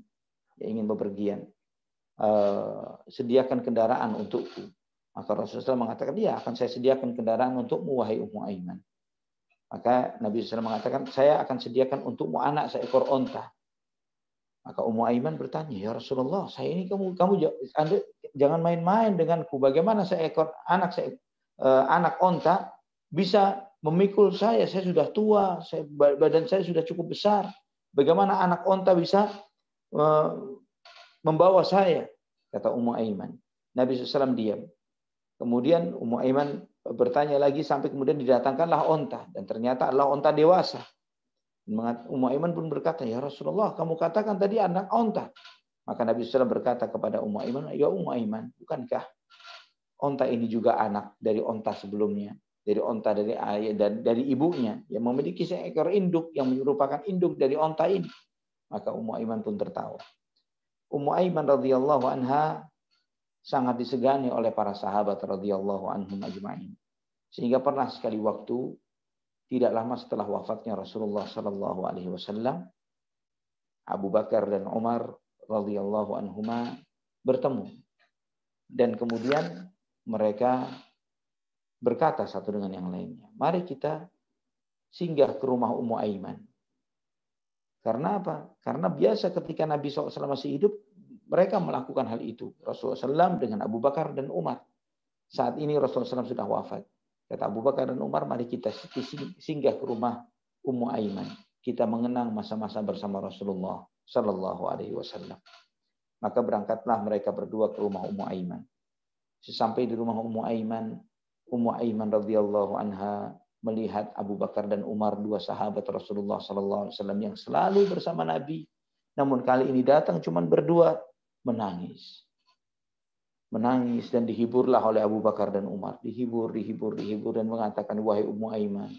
ingin bepergian. Sediakan kendaraan untukku. Maka Rasulullah SAW mengatakan, ya akan saya sediakan kendaraan untukmu wahai Ummu Aiman. Maka Nabi SAW mengatakan, saya akan sediakan untukmu anak seekor onta. Maka Ummu Aiman bertanya, ya Rasulullah, saya ini kamu jangan main-main denganku. Bagaimana seekor anak onta bisa memikul saya? Saya sudah tua, badan saya sudah cukup besar. Bagaimana anak onta bisa membawa saya? Kata Ummu Aiman. Nabi SAW diam. Kemudian Ummu Aiman bertanya lagi sampai kemudian didatangkanlah onta, dan ternyata adalah onta dewasa. Ummu Aiman pun berkata, ya Rasulullah, kamu katakan tadi anak onta. Maka Nabi SAW berkata kepada Ummu Aiman, ya Ummu Aiman, bukankah onta ini juga anak dari onta sebelumnya, dari onta dari ayah dan dari ibunya yang memiliki seekor induk yang merupakan induk dari onta ini? Maka Ummu Aiman pun tertawa. Ummu Aiman radhiyallahu anha sangat disegani oleh para sahabat radhiyallahu anhum ajma'in. Sehingga pernah sekali waktu, tidak lama setelah wafatnya Rasulullah sallallahu alaihi wasallam, Abu Bakar dan Umar radhiyallahu anhuma bertemu. Dan kemudian mereka berkata satu dengan yang lainnya, mari kita singgah ke rumah Ummu Aiman. Karena apa? Karena biasa ketika Nabi SAW masih hidup, mereka melakukan hal itu. Rasulullah SAW dengan Abu Bakar dan Umar. Saat ini Rasulullah SAW sudah wafat. Kata Abu Bakar dan Umar, mari kita singgah ke rumah Ummu Aiman. Kita mengenang masa-masa bersama Rasulullah Sallallahu Alaihi Wasallam. Maka berangkatlah mereka berdua ke rumah Ummu Aiman. Sesampai di rumah Ummu Aiman radhiyallahu anha melihat Abu Bakar dan Umar, dua sahabat Rasulullah Sallallahu Alaihi Wasallam yang selalu bersama Nabi. Namun kali ini datang cuma berdua, menangis. Menangis dan dihiburlah oleh Abu Bakar dan Umar. Dihibur dan mengatakan, wahai Ummu Aiman,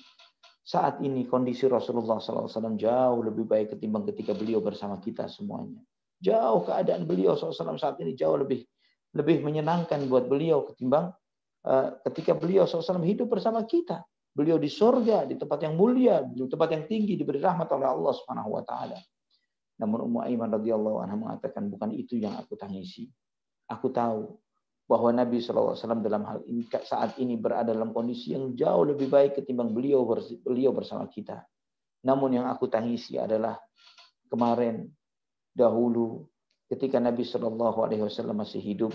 saat ini kondisi Rasulullah SAW jauh lebih baik ketimbang ketika beliau bersama kita semuanya. Jauh keadaan beliau SAW saat ini jauh lebih menyenangkan buat beliau ketimbang ketika beliau SAW hidup bersama kita. Beliau di surga, di tempat yang mulia, di tempat yang tinggi, diberi rahmat oleh Allah Subhanahu wa taala. Namun Ummu Aiman radhiyallahu anha mengatakan, bukan itu yang aku tangisi. Aku tahu bahwa Nabi SAW dalam hal ini saat ini berada dalam kondisi yang jauh lebih baik ketimbang beliau bersama kita. Namun yang aku tangisi adalah kemarin dahulu ketika Nabi SAW masih hidup,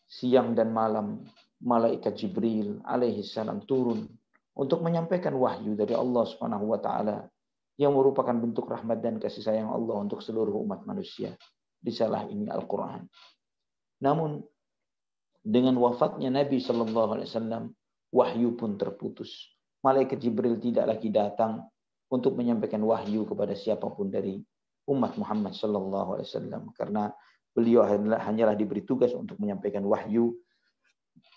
siang dan malam malaikat Jibril alaihissalam turun untuk menyampaikan wahyu dari Allah Subhanahu wa taala yang merupakan bentuk rahmat dan kasih sayang Allah untuk seluruh umat manusia. Disalah ini Al-Quran. Namun dengan wafatnya Nabi SAW, wahyu pun terputus. Malaikat Jibril tidak lagi datang untuk menyampaikan wahyu kepada siapapun dari umat Muhammad SAW, karena beliau hanyalah diberi tugas untuk menyampaikan wahyu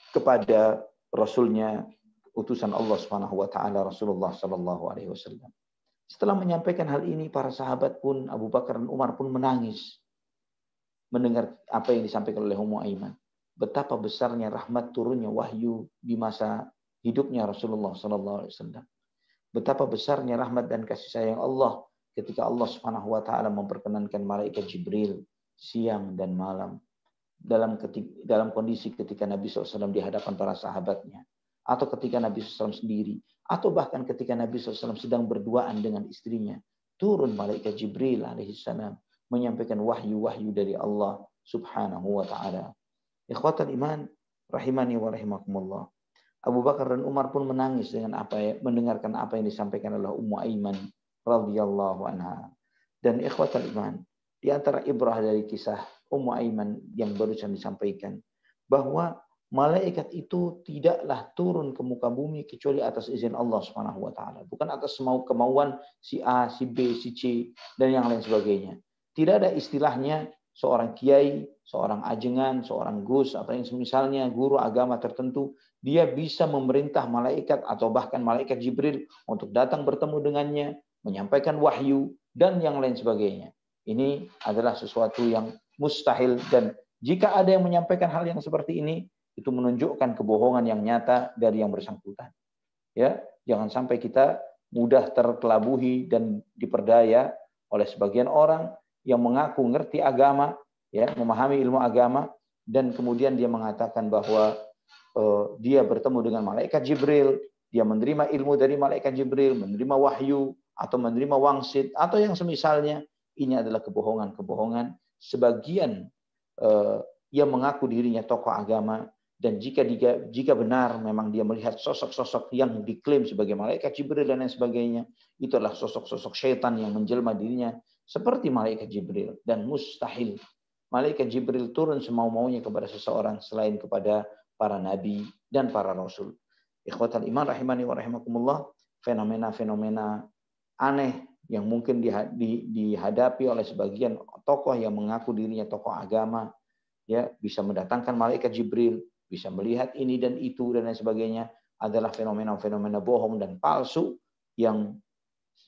kepada Rasulnya, utusan Allah Subhanahu wa taala, Rasulullah SAW. Setelah menyampaikan hal ini, para sahabat pun, Abu Bakar dan Umar pun menangis mendengar apa yang disampaikan oleh Ummu Aiman. Betapa besarnya rahmat turunnya wahyu di masa hidupnya Rasulullah SAW. Betapa besarnya rahmat dan kasih sayang Allah ketika Allah Subhanahu wa taala memperkenankan malaikat Jibril siang dan malam dalam kondisi ketika Nabi SAW di hadapan para sahabatnya, atau ketika Nabi SAW sendiri, atau bahkan ketika Nabi SAW sedang berduaan dengan istrinya, turun malaikat Jibril alaihissalam menyampaikan wahyu-wahyu dari Allah Subhanahu wa taala. Ikhwatal iman rahimani wa rahimakumullah. Abu Bakar dan Umar pun menangis mendengarkan apa yang disampaikan oleh Ummu Aiman radhiyallahu anha. Dan ikhwatal iman, di antara ibrah dari kisah Ummu Aiman yang barusan disampaikan, bahwa malaikat itu tidaklah turun ke muka bumi kecuali atas izin Allah Subhanahu wa taala, bukan atas kemauan si A, si B, si C dan yang lain sebagainya. Tidak ada istilahnya seorang kiai, seorang ajengan, seorang gus atau yang semisalnya guru agama tertentu, dia bisa memerintah malaikat atau bahkan malaikat Jibril untuk datang bertemu dengannya, menyampaikan wahyu dan yang lain sebagainya. Ini adalah sesuatu yang mustahil, dan jika ada yang menyampaikan hal yang seperti ini, itu menunjukkan kebohongan yang nyata dari yang bersangkutan. Ya, jangan sampai kita mudah terkelabuhi dan diperdaya oleh sebagian orang yang mengaku ngerti agama, ya, memahami ilmu agama, dan kemudian dia mengatakan bahwa dia bertemu dengan malaikat Jibril, dia menerima ilmu dari malaikat Jibril, menerima wahyu atau menerima wangsit atau yang semisalnya. Ini adalah kebohongan-kebohongan sebagian yang mengaku dirinya tokoh agama, dan jika benar memang dia melihat sosok-sosok yang diklaim sebagai malaikat Jibril dan lain sebagainya, itu adalah sosok-sosok syaitan yang menjelma dirinya seperti malaikat Jibril, dan mustahil malaikat Jibril turun semau-maunya kepada seseorang selain kepada para nabi dan para rasul. Ikhwatal iman rahimani wa rahimakumullah, fenomena-fenomena aneh yang mungkin dihadapi oleh sebagian tokoh yang mengaku dirinya tokoh agama, ya, bisa mendatangkan malaikat Jibril, bisa melihat ini dan itu dan lain sebagainya, adalah fenomena-fenomena bohong dan palsu yang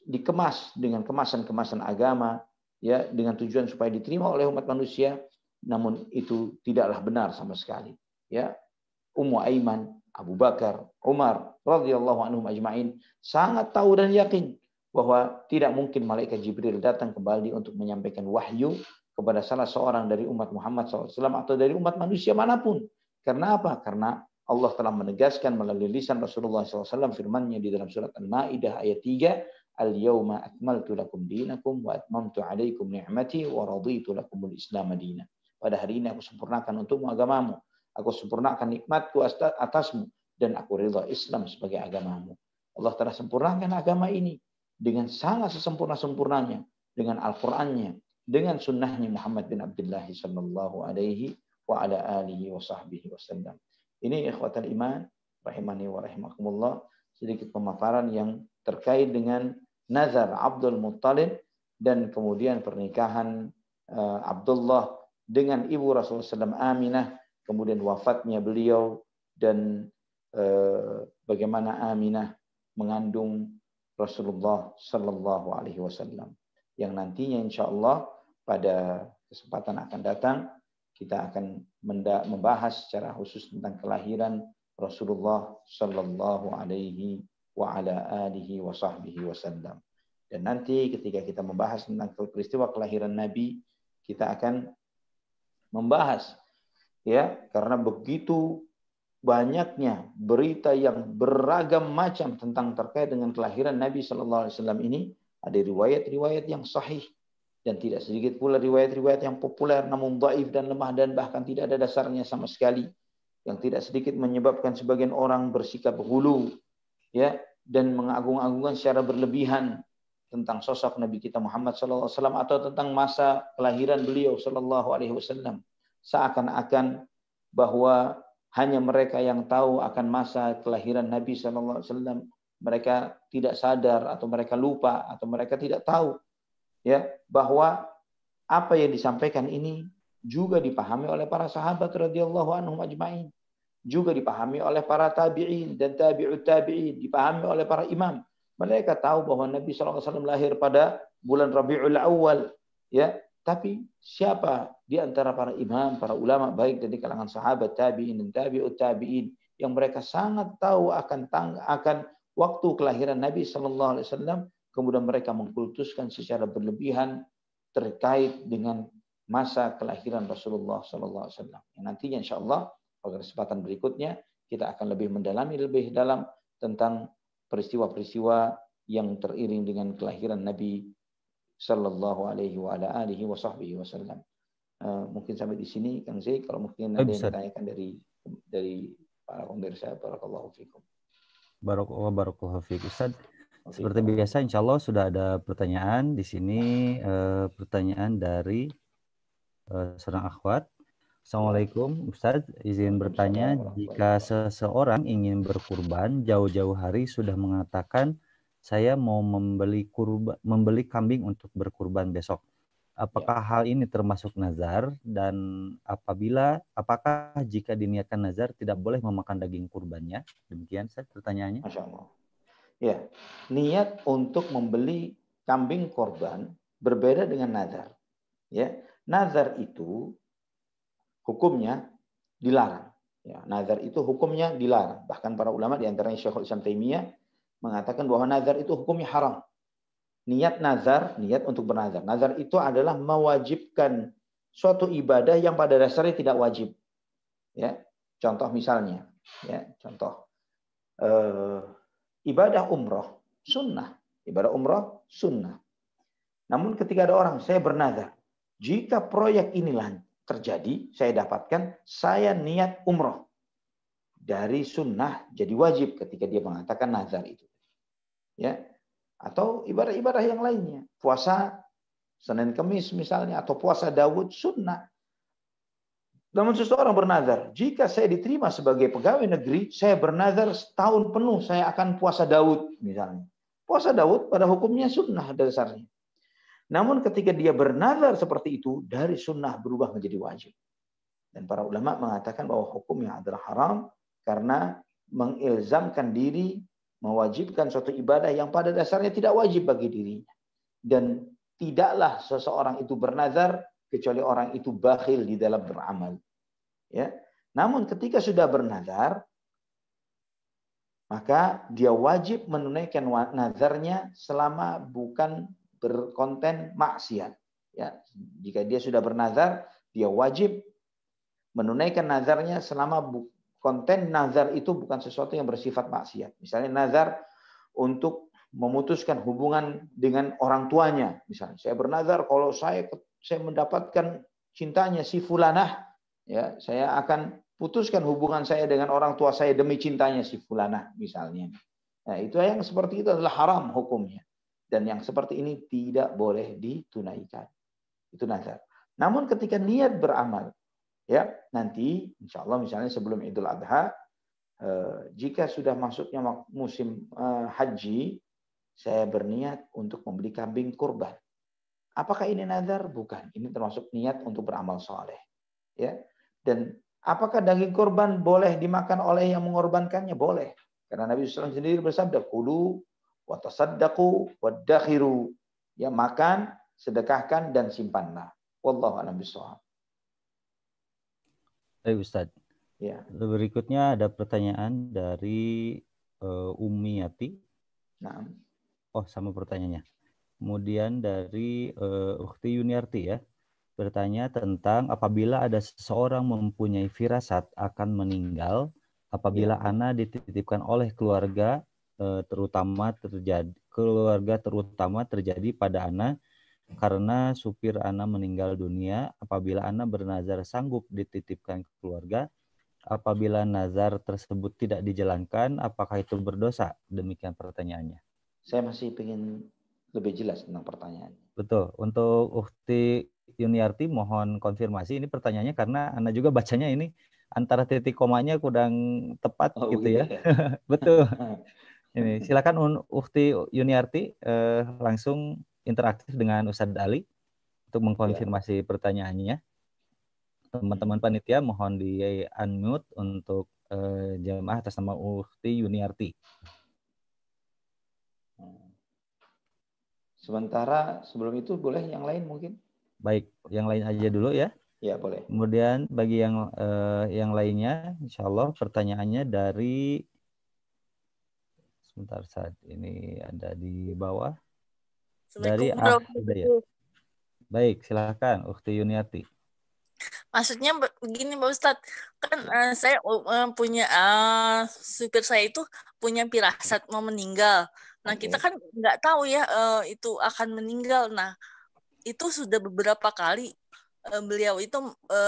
dikemas dengan kemasan-kemasan agama, ya, dengan tujuan supaya diterima oleh umat manusia, namun itu tidaklah benar sama sekali. Ya, Ummu Aiman, Abu Bakar, Umar radhiyallahu anhum ajma'in sangat tahu dan yakin bahwa tidak mungkin malaikat Jibril datang kembali untuk menyampaikan wahyu kepada salah seorang dari umat Muhammad SAW atau dari umat manusia manapun. Karena apa? Karena Allah telah menegaskan melalui lisan Rasulullah SAW firman-Nya di dalam surat An-Maidah ayat 3, al-yauma akmaltu lakum dinakum wa atmamtu 'alaikum ni'mati wa raditu lakumul Islam madina. Pada hari ini aku sempurnakan untukmu agamamu, aku sempurnakan nikmatku atasmu, dan aku ridha Islam sebagai agamamu. Allah telah sempurnakan agama ini dengan sangat sesempurna-sempurnanya, dengan Al-Qur'annya, dengan sunnahnya Muhammad bin Abdullah sallallahu alaihi wa ala alihi wa sahbihi wasallam. Ini ikhwatal iman rahimani wa rahimakumullah, sedikit pemaparan yang terkait dengan nazar Abdul Muttalib dan kemudian pernikahan Abdullah dengan ibu Rasulullah SAW Aminah, kemudian wafatnya beliau, dan bagaimana Aminah mengandung Rasulullah Sallallahu Alaihi Wasallam, yang nantinya insya Allah pada kesempatan akan datang kita akan membahas secara khusus tentang kelahiran Rasulullah Sallallahu Alaihi wa ala alihi wa sahbihi wasallam. Dan nanti ketika kita membahas tentang peristiwa kelahiran Nabi, kita akan membahas, ya, karena begitu banyaknya berita yang beragam macam tentang terkait dengan kelahiran Nabi Sallallahu Alaihi Wasallam ini. Ada riwayat-riwayat yang sahih dan tidak sedikit pula riwayat-riwayat yang populer namun dhaif dan lemah dan bahkan tidak ada dasarnya sama sekali, yang tidak sedikit menyebabkan sebagian orang bersikap ghulu, ya, dan mengagung-agungkan secara berlebihan tentang sosok Nabi kita Muhammad Sallallahu Alaihi Wasallam atau tentang masa kelahiran beliau Sallallahu Alaihi Wasallam, seakan-akan bahwa hanya mereka yang tahu akan masa kelahiran Nabi Sallallahu Alaihi Wasallam. Mereka tidak sadar atau mereka lupa atau mereka tidak tahu, ya, bahwa apa yang disampaikan ini juga dipahami oleh para sahabat radhiyallahu anhum ajma'in, juga dipahami oleh para tabi'in dan tabi'ut tabi'in, dipahami oleh para imam. Mereka tahu bahwa Nabi Sallallahu Alaihi Wasallam lahir pada bulan Rabiul Awal, ya. Tapi siapa di antara para imam, para ulama baik dari kalangan sahabat tabi'in dan tabi'ut tabi'in yang mereka sangat tahu akan waktu kelahiran Nabi Sallallahu Alaihi Wasallam, kemudian mereka mengkultuskan secara berlebihan terkait dengan masa kelahiran Rasulullah Sallallahu Alaihi Wasallam. Yang nantinya insya Allah pada kesempatan berikutnya kita akan lebih mendalami lebih dalam tentang peristiwa-peristiwa yang teriring dengan kelahiran Nabi Sallallahu Alaihi wa ala alihi wa sahbihi wasallam. Mungkin sampai di sini Kang Zai, kalau mungkin ada yang ditanyakan dari para pemirsa. Barakallahu fikum. Barakallahu fiik Ustaz. Seperti biasa insya Allah sudah ada pertanyaan di sini, pertanyaan dari seorang akhwat. Assalamualaikum Ustaz, izin bertanya, jika seseorang ingin berkurban jauh-jauh hari sudah mengatakan saya mau membeli kambing untuk berkurban besok, apakah hal ini termasuk nazar, dan apakah jika diniatkan nazar tidak boleh memakan daging kurbannya? Demikian Ustaz pertanyaannya. Masya Allah. Ya, niat untuk membeli kambing korban berbeda dengan nazar. Ya, nazar itu hukumnya dilarang. Ya, nazar itu hukumnya dilarang. Bahkan para ulama di antaranya Syekhul Islam Taimiyah mengatakan bahwa nazar itu hukumnya haram. Niat nazar, niat untuk bernazar. Nazar itu adalah mewajibkan suatu ibadah yang pada dasarnya tidak wajib. Ya, contoh misalnya, ya, ibadah umroh sunnah, ibadah umroh sunnah. Namun ketika ada orang, saya bernazar, jika proyek inilah terjadi, saya dapatkan, saya niat umroh. Dari sunnah jadi wajib ketika dia mengatakan nazar itu. Ya, atau ibadah-ibadah yang lainnya, puasa Senin Kemis misalnya, atau puasa Daud sunnah. Namun seseorang bernazar, jika saya diterima sebagai pegawai negeri, saya bernazar setahun penuh saya akan puasa Daud misalnya. Puasa Daud pada hukumnya sunnah dasarnya. Namun ketika dia bernazar seperti itu, dari sunnah berubah menjadi wajib. Dan para ulama mengatakan bahwa hukumnya adalah haram karena mengilzamkan diri, mewajibkan suatu ibadah yang pada dasarnya tidak wajib bagi dirinya. Dan tidaklah seseorang itu bernazar kecuali orang itu bakhil di dalam beramal. Ya. Namun ketika sudah bernazar, maka dia wajib menunaikan nazarnya selama bukan berkonten maksiat. Ya. Jika dia sudah bernazar, dia wajib menunaikan nazarnya selama konten nazar itu bukan sesuatu yang bersifat maksiat. Misalnya nazar untuk memutuskan hubungan dengan orang tuanya, misalnya saya bernazar kalau saya mendapatkan cintanya si fulanah, ya saya akan putuskan hubungan saya dengan orang tua saya demi cintanya si fulanah misalnya. Nah, itu yang seperti itu adalah haram hukumnya. Dan yang seperti ini tidak boleh ditunaikan. Itu nazar. Namun ketika niat beramal, ya nanti insya Allah misalnya sebelum Idul Adha, jika sudah masuknya musim haji, saya berniat untuk membeli kambing kurban. Apakah ini nazar? Bukan. Ini termasuk niat untuk beramal soleh. Ya. Dan apakah daging kurban boleh dimakan oleh yang mengorbankannya? Boleh. Karena Nabi SAW sendiri bersabda, kulu wa tasaddaqu waddakhiru. Ya, makan, sedekahkan dan simpanlah. Wallahu a'lam bishawab. Baik Ustaz. Ya. Berikutnya ada pertanyaan dari Umi Yati. Nah. Oh, sama pertanyaannya. Kemudian dari Ukhti Yuniarti ya. Bertanya tentang apabila ada seseorang mempunyai firasat akan meninggal apabila ana dititipkan oleh keluarga terutama terjadi pada ana karena supir ana meninggal dunia, apabila ana bernazar sanggup dititipkan ke keluarga, apabila nazar tersebut tidak dijalankan, apakah itu berdosa? Demikian pertanyaannya. Saya masih ingin lebih jelas tentang pertanyaan. Betul. Untuk Ukhti Yuniarti mohon konfirmasi ini pertanyaannya karena Anda juga bacanya ini antara titik komanya kurang tepat gitu ya. Betul. Ini silakan Ukhti Yuniarti langsung interaktif dengan Ustadz Ali untuk mengkonfirmasi pertanyaannya. Teman-teman panitia mohon di unmute untuk jamaah atas nama Ukhti Yuniarti. Sementara sebelum itu boleh yang lain mungkin? Baik, yang lain aja dulu ya. Ya, boleh. Kemudian bagi yang lainnya, insya Allah pertanyaannya dari sebentar saat ini ada di bawah. Dari Hidayat. Baik, silakan Ukhti Yuniati. Maksudnya begini Pak Ustadz, kan saya punya supir saya itu punya firasat mau meninggal. Nah kita kan nggak tahu ya itu akan meninggal. Nah itu sudah beberapa kali beliau itu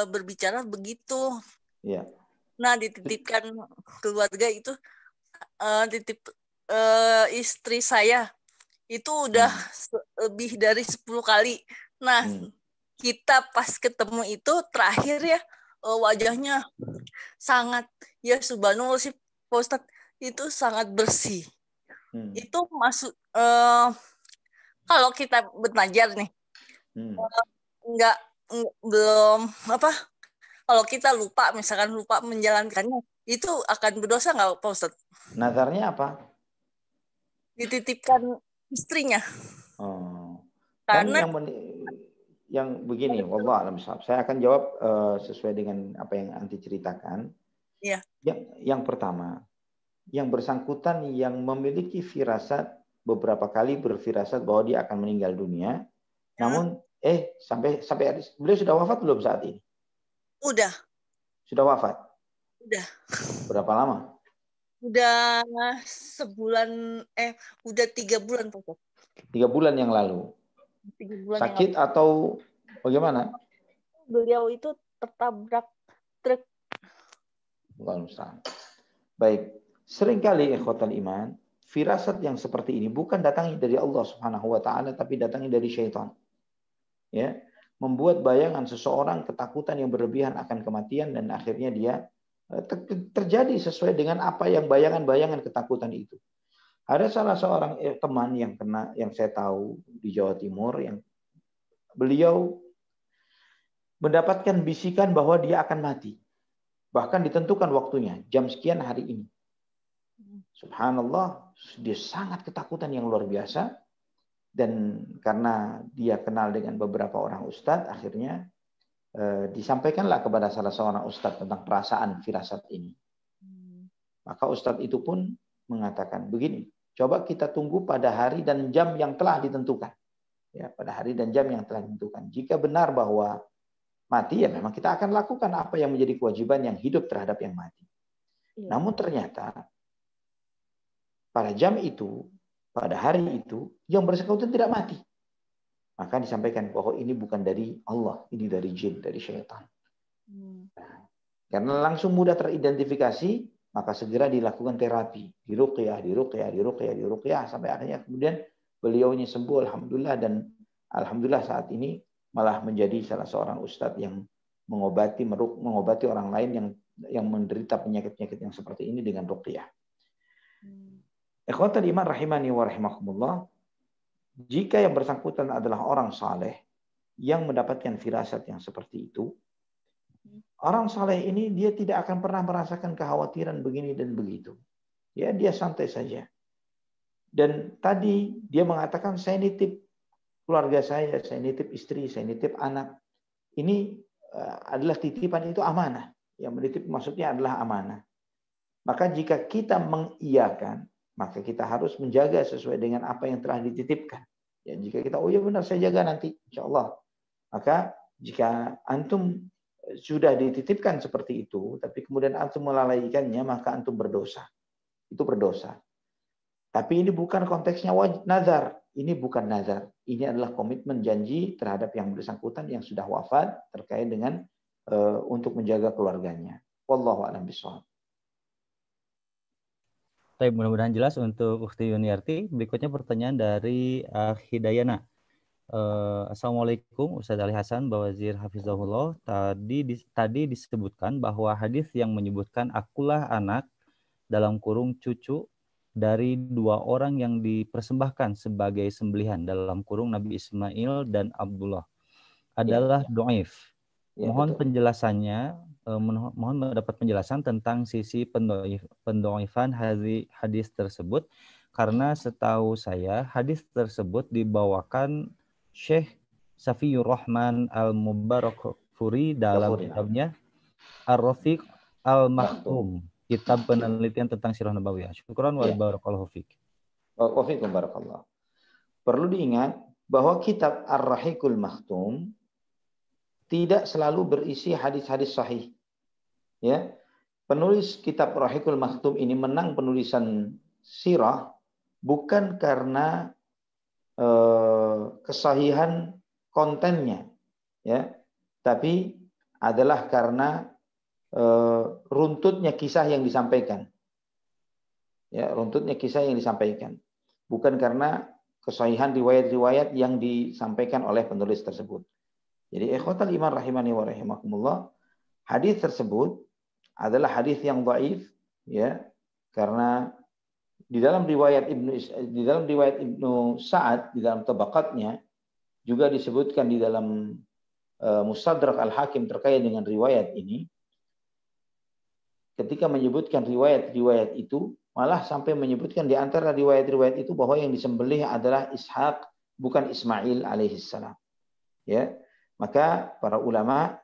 berbicara begitu. Ya. Nah dititipkan keluarga itu titip istri saya itu udah lebih dari 10 kali. Nah kita pas ketemu itu terakhir ya wajahnya sangat ya subhanallah sih Pak Ustadz, itu sangat bersih. Itu masuk kalau kita belajar nih enggak belum apa kalau kita misalkan lupa menjalankannya itu akan berdosa nggak Pak Ustadz? Nazarnya apa? Dititipkan istrinya. Karena yang begini, wallah alam shawab. Saya akan jawab sesuai dengan apa yang Anti ceritakan. Iya. Yang pertama, yang bersangkutan yang memiliki firasat beberapa kali berfirasat bahwa dia akan meninggal dunia. Namun sampai beliau sudah wafat belum saat ini? Udah. Sudah wafat? Udah. Berapa lama? Udah sebulan udah 3 bulan Pak. 3 bulan yang lalu. 3 bulan sakit yang lalu. Atau bagaimana? Beliau itu tertabrak truk. Baik. Seringkali ikhwatal iman, firasat yang seperti ini bukan datangnya dari Allah Subhanahu wa taala tapi datangnya dari syaitan. Ya, membuat bayangan seseorang ketakutan yang berlebihan akan kematian dan akhirnya dia terjadi sesuai dengan apa yang bayangan-bayangan ketakutan itu. Ada salah seorang teman yang saya tahu di Jawa Timur yang beliau mendapatkan bisikan bahwa dia akan mati. Bahkan ditentukan waktunya, jam sekian hari ini. Subhanallah, dia sangat ketakutan yang luar biasa. Dan karena dia kenal dengan beberapa orang ustadz, akhirnya disampaikanlah kepada salah seorang ustadz tentang perasaan firasat ini. Maka ustadz itu pun mengatakan begini, coba kita tunggu pada hari dan jam yang telah ditentukan. Ya, pada hari dan jam yang telah ditentukan. Jika benar bahwa mati, ya memang kita akan lakukan apa yang menjadi kewajiban yang hidup terhadap yang mati. Namun ternyata pada jam itu pada hari itu yang bersangkutan tidak mati. Maka disampaikan bahwa ini bukan dari Allah, ini dari jin, dari syaitan. Karena langsung mudah teridentifikasi, maka segera dilakukan terapi, diruqyah sampai akhirnya kemudian beliaunya sembuh, alhamdulillah, dan alhamdulillah saat ini malah menjadi salah seorang ustadz yang mengobati orang lain yang menderita penyakit-penyakit yang seperti ini dengan ruqyah. Ikhwatal iman rahimani wa rahimakumullah, jika yang bersangkutan adalah orang saleh yang mendapatkan firasat yang seperti itu, orang saleh ini dia tidak akan pernah merasakan kekhawatiran begini dan begitu. Ya, dia santai saja. Dan tadi dia mengatakan, saya nitip keluarga saya nitip istri, saya nitip anak. Ini adalah titipan, itu amanah. Yang menitip maksudnya adalah amanah. Maka jika kita mengiyakan, maka kita harus menjaga sesuai dengan apa yang telah dititipkan. Ya, jika kita, oh ya benar, saya jaga nanti, insya Allah. Maka jika antum sudah dititipkan seperti itu, tapi kemudian antum melalaikannya, maka antum berdosa. Itu berdosa. Tapi ini bukan konteksnya nazar. Ini bukan nazar. Ini adalah komitmen janji terhadap yang bersangkutan yang sudah wafat terkait dengan untuk menjaga keluarganya. Wallahu a'lam bishawab. Baik, mudah-mudahan jelas untuk Ukhti Yuniarti. Berikutnya pertanyaan dari Hidayana. Assalamualaikum Ustaz Ali Hasan Bawazir Hafizahullah. Tadi disebutkan bahwa hadis yang menyebutkan akulah anak dalam kurung cucu dari dua orang yang dipersembahkan sebagai sembelihan dalam kurung Nabi Ismail dan Abdullah adalah dhaif. Mohon betul. Penjelasannya, mohon mendapat penjelasan tentang sisi pendhaifan hadis tersebut, karena setahu saya hadis tersebut dibawakan Syekh Safiyur Rahman Al-Mubarakfuri dalam kitabnya Ar-Rafiq Al-Maktum, kitab penelitian tentang Sirah Nabawiyah. Syukran wa barakallahu fiik. Wa fiikum barakallah. Perlu diingat bahwa kitab Ar-Rahiqul Maktum tidak selalu berisi hadis-hadis sahih. Ya. Penulis kitab Ar-Rahiqul Maktum ini menang penulisan sirah bukan karena kesahihan kontennya, ya, tapi adalah karena runtutnya kisah yang disampaikan. Ya, runtutnya kisah yang disampaikan. Bukan karena kesahihan riwayat-riwayat yang disampaikan oleh penulis tersebut. Jadi ikhwatal iman rahimani wa rahimakumullah, hadis tersebut adalah hadis yang dhaif, ya, karena di dalam riwayat Ibnu Sa'ad, di dalam tabaqatnya juga disebutkan di dalam Mustadrak Al-Hakim terkait dengan riwayat ini. Ketika menyebutkan riwayat-riwayat itu, malah sampai menyebutkan di antara riwayat-riwayat itu bahwa yang disembelih adalah Ishaq, bukan Ismail alaihissalam. Ya, maka para ulama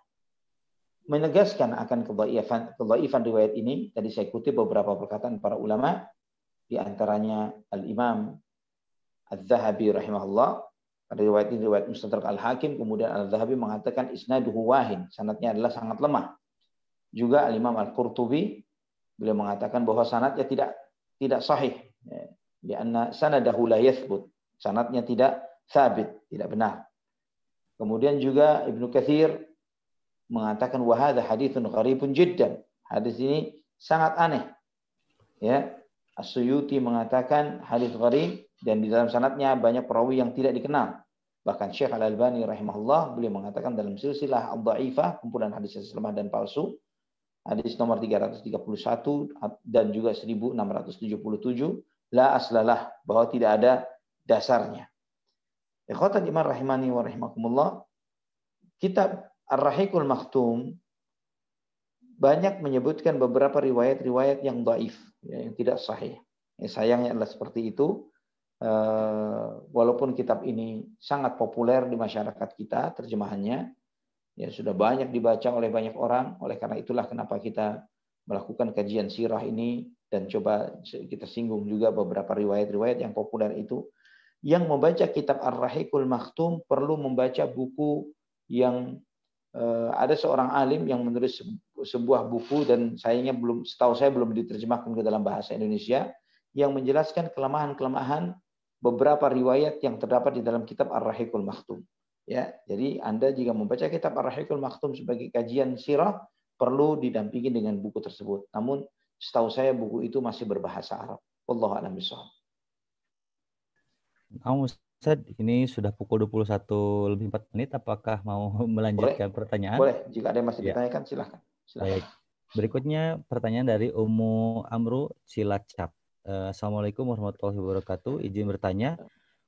menegaskan akan kedhaifan riwayat ini. Tadi saya kutip beberapa perkataan para ulama, di antaranya Al-Imam Al-Zahabi rahimahullah, pada riwayat ini riwayat Mustadrak Al-Hakim, kemudian Al-Zahabi mengatakan isnaduhu wahin, sanadnya adalah sangat lemah. Juga Al-Imam Al-Qurtubi beliau mengatakan bahwa sanadnya tidak sahih, karena sanadahu la yathbut, sanadnya tidak sabit, tidak benar. Kemudian juga Ibnu Katsir mengatakan wa hadza haditsun gharibun jiddan, hadis ini sangat aneh. Ya, As-Suyuti mengatakan hadis gharib, dan di dalam sanadnya banyak perawi yang tidak dikenal. Bahkan Syekh Al-Albani rahimahullah beliau mengatakan dalam silsilah ad-dhaifah, kumpulan hadis lemah dan palsu, hadis nomor 331 dan juga 1677, la aslalah, bahwa tidak ada dasarnya. Ikhwatan iman rahimani wa rahimakumullah, kitab Ar-Rahiqul Maktum banyak menyebutkan beberapa riwayat-riwayat yang dhaif, yang tidak sahih. Sayangnya adalah seperti itu. Walaupun kitab ini sangat populer di masyarakat kita, terjemahannya ya sudah banyak dibaca oleh banyak orang. Oleh karena itulah kenapa kita melakukan kajian sirah ini dan coba kita singgung juga beberapa riwayat-riwayat yang populer itu. Yang membaca kitab Ar-Rahiqul Maktum perlu membaca buku yang ada seorang alim yang menulis sebuah buku, dan sayangnya setahu saya belum diterjemahkan ke dalam bahasa Indonesia, yang menjelaskan kelemahan-kelemahan beberapa riwayat yang terdapat di dalam kitab Ar-Rahiqul Maktum. Ya, jadi Anda jika membaca kitab Ar-Rahiqul Maktum sebagai kajian sirah, perlu didampingi dengan buku tersebut. Namun setahu saya buku itu masih berbahasa Arab. Wallahu a'lam bishawab. Ustaz, ini sudah pukul 21 lebih 4 menit. Apakah mau melanjutkan pertanyaan? Boleh. Jika ada yang masih ditanyakan, silahkan. Baik. Berikutnya pertanyaan dari Ummu Amru Cilacap. Assalamualaikum warahmatullahi wabarakatuh. Izin bertanya,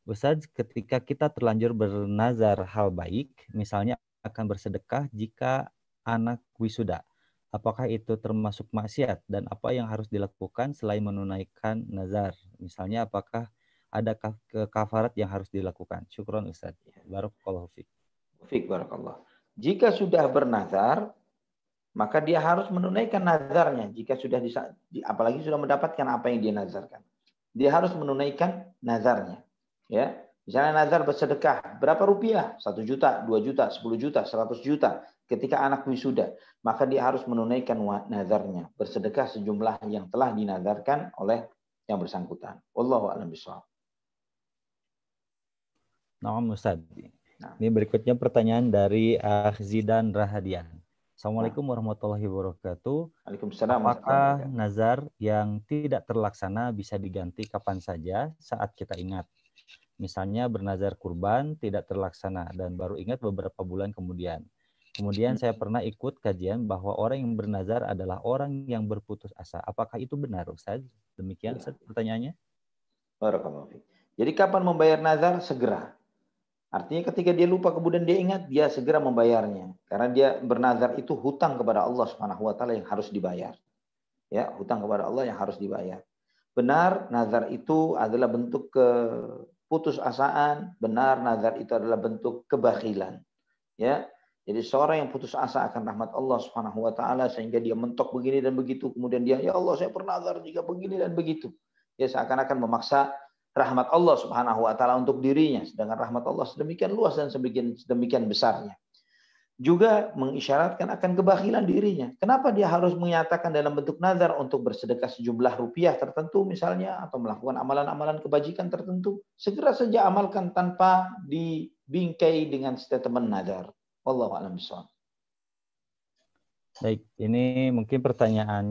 Ustaz, ketika kita terlanjur bernazar hal baik, misalnya akan bersedekah jika anak wisuda, apakah itu termasuk maksiat dan apa yang harus dilakukan selain menunaikan nazar? Misalnya apakah ada kafarat yang harus dilakukan? Syukron Ustaz. Barakallahu fiik. Fiik barakallah. Jika sudah bernazar, maka dia harus menunaikan nazarnya. Jika sudah apalagi sudah mendapatkan apa yang dia nazarkan, dia harus menunaikan nazarnya. Ya, misalnya nazar bersedekah berapa rupiah? 1 juta, 2 juta, 10 juta, 100 juta. Ketika anak wisuda, maka dia harus menunaikan nazarnya, bersedekah sejumlah yang telah dinazarkan oleh yang bersangkutan. Wallahu a'lam bishawab. Nah, Ustaz. Ini berikutnya pertanyaan dari Zidan Rahadian. Assalamualaikum warahmatullahi wabarakatuh. Waalaikumsalam. Apakah nazar yang tidak terlaksana bisa diganti kapan saja saat kita ingat? Misalnya bernazar kurban tidak terlaksana dan baru ingat beberapa bulan kemudian. Kemudian saya pernah ikut kajian bahwa orang yang bernazar adalah orang yang berputus asa. Apakah itu benar, Ustaz? Demikian Ustaz pertanyaannya. Barakallahu fiik. Jadi kapan membayar nazar? Segera. Artinya ketika dia lupa kemudian dia ingat, dia segera membayarnya. Karena dia bernazar itu hutang kepada Allah Subhanahu wa taala yang harus dibayar. Ya, hutang kepada Allah yang harus dibayar. Benar, nazar itu adalah bentuk keputusasaan, benar nazar itu adalah bentuk kebakhilan. Ya. Jadi seorang yang putus asa akan rahmat Allah Subhanahu wa taala sehingga dia mentok begini dan begitu, kemudian dia, ya Allah saya bernazar jika begini dan begitu. Ya seakan-akan memaksa rahmat Allah Subhanahu wa taala untuk dirinya, sedangkan rahmat Allah sedemikian luas dan sedemikian besarnya. Juga mengisyaratkan akan kebakhilan dirinya. Kenapa dia harus menyatakan dalam bentuk nazar untuk bersedekah sejumlah rupiah tertentu misalnya, atau melakukan amalan-amalan kebajikan tertentu? Segera saja amalkan tanpa dibingkai dengan statement nazar. Wallahu a'lam bishawab. Baik, ini mungkin pertanyaan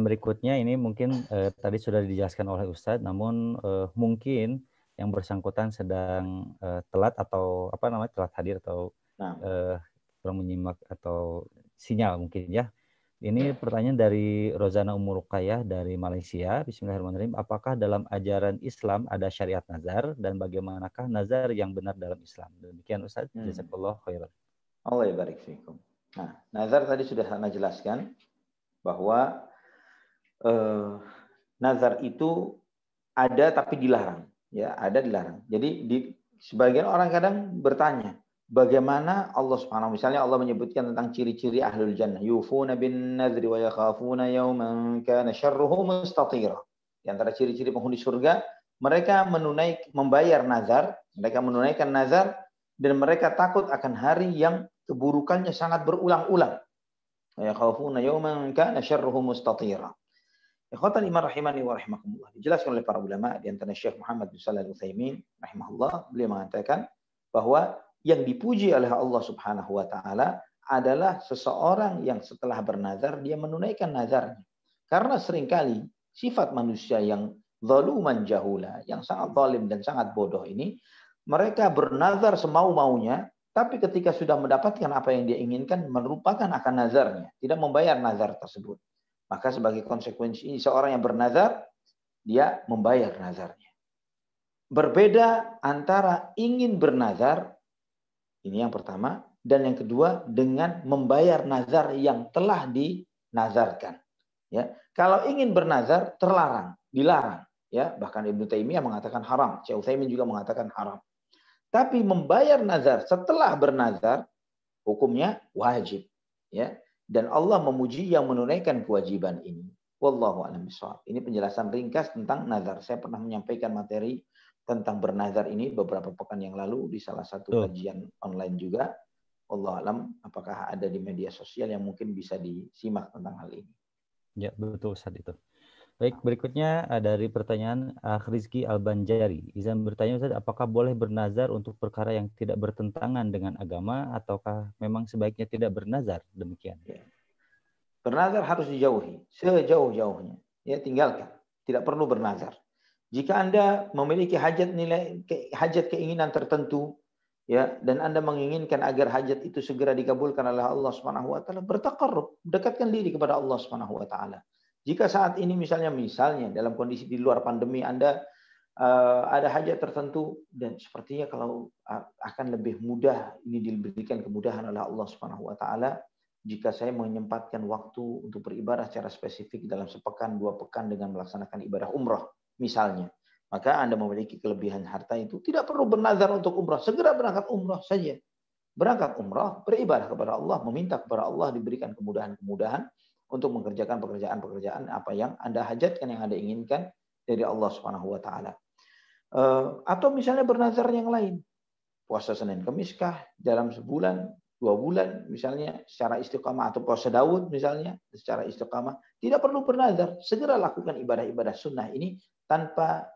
berikutnya ini mungkin tadi sudah dijelaskan oleh Ustadz, namun mungkin yang bersangkutan sedang telat atau telat hadir atau kurang menyimak atau sinyal mungkin ya. Ini pertanyaan dari Rozana Umur Ruqayyah dari Malaysia. Bismillahirrahmanirrahim. Apakah dalam ajaran Islam ada syariat nazar dan bagaimanakah nazar yang benar dalam Islam? Demikian Ustadz. Jazakallahu khairan. Allah yabarik fiikum. Nah, nazar tadi sudah saya jelaskan bahwa nazar itu ada tapi dilarang, ya ada dilarang. Jadi sebagian orang kadang bertanya, bagaimana Allah Subhanahu misalnya Allah menyebutkan tentang ciri-ciri ahlul jannah, yufuna bin nadri wa yakhafuna yawman kana syarruhu mustatira. Di antara ciri-ciri penghuni surga, mereka membayar nazar, mereka menunaikan nazar dan mereka takut akan hari yang keburukannya sangat berulang-ulang. Wa yakhafuna yawman kana syarruhu mustatira. Ikhwatan iman rahimani wa rahimakumullah. Dijelaskan oleh para ulama di antara Syekh Muhammad bin Shalih Al-Utsaimin rahimahullah, beliau mengatakan bahwa yang dipuji oleh Allah Subhanahu wa taala adalah seseorang yang setelah bernazar dia menunaikan nazarnya. Karena seringkali sifat manusia yang zaluman jahula, yang sangat zalim dan sangat bodoh ini, mereka bernazar semau-maunya, tapi ketika sudah mendapatkan apa yang dia inginkan melupakan akan nazarnya, tidak membayar nazar tersebut. Maka sebagai konsekuensi seorang yang bernazar, dia membayar nazarnya. Berbeda antara ingin bernazar, ini yang pertama, dan yang kedua dengan membayar nazar yang telah dinazarkan. Ya, kalau ingin bernazar terlarang, dilarang. Ya, bahkan Ibnu Taimiyah mengatakan haram, Syekh Utsaimin juga mengatakan haram. Tapi membayar nazar setelah bernazar, hukumnya wajib. Ya. Dan Allah memuji yang menunaikan kewajiban ini. Wallahu a'lam bishawab. Ini penjelasan ringkas tentang nazar. Saya pernah menyampaikan materi tentang bernazar ini beberapa pekan yang lalu di salah satu kajian online juga. Wallahu a'lam, apakah ada di media sosial yang mungkin bisa disimak tentang hal ini. Ya, betul Ustaz itu. Baik, berikutnya dari pertanyaan Rizky Albanjari. Izan bertanya, Ustaz, apakah boleh bernazar untuk perkara yang tidak bertentangan dengan agama ataukah memang sebaiknya tidak bernazar? Demikian. Ya. Bernazar harus dijauhi sejauh-jauhnya. Ya, tinggalkan. Tidak perlu bernazar. Jika Anda memiliki hajat keinginan tertentu, ya, dan Anda menginginkan agar hajat itu segera dikabulkan oleh Allah Subhanahu wa taala, bertaqarrub, dekatkan diri kepada Allah Subhanahu wa taala. Jika saat ini misalnya dalam kondisi di luar pandemi Anda ada hajat tertentu dan sepertinya kalau akan lebih mudah ini diberikan kemudahan oleh Allah Subhanahu wa taala jika saya menyempatkan waktu untuk beribadah secara spesifik dalam sepekan, 2 pekan dengan melaksanakan ibadah umrah misalnya. Maka Anda memiliki kelebihan harta itu tidak perlu bernazar untuk umrah, segera berangkat umrah saja. Berangkat umrah, beribadah kepada Allah, meminta kepada Allah diberikan kemudahan-kemudahan untuk mengerjakan pekerjaan-pekerjaan apa yang Anda hajatkan, yang Anda inginkan dari Allah Subhanahu wa taala. Atau misalnya bernazar yang lain. Puasa Senin Kamis kah dalam sebulan, 2 bulan misalnya secara istiqamah, atau puasa Daud misalnya secara istiqamah, tidak perlu bernazar, segera lakukan ibadah-ibadah sunnah ini tanpa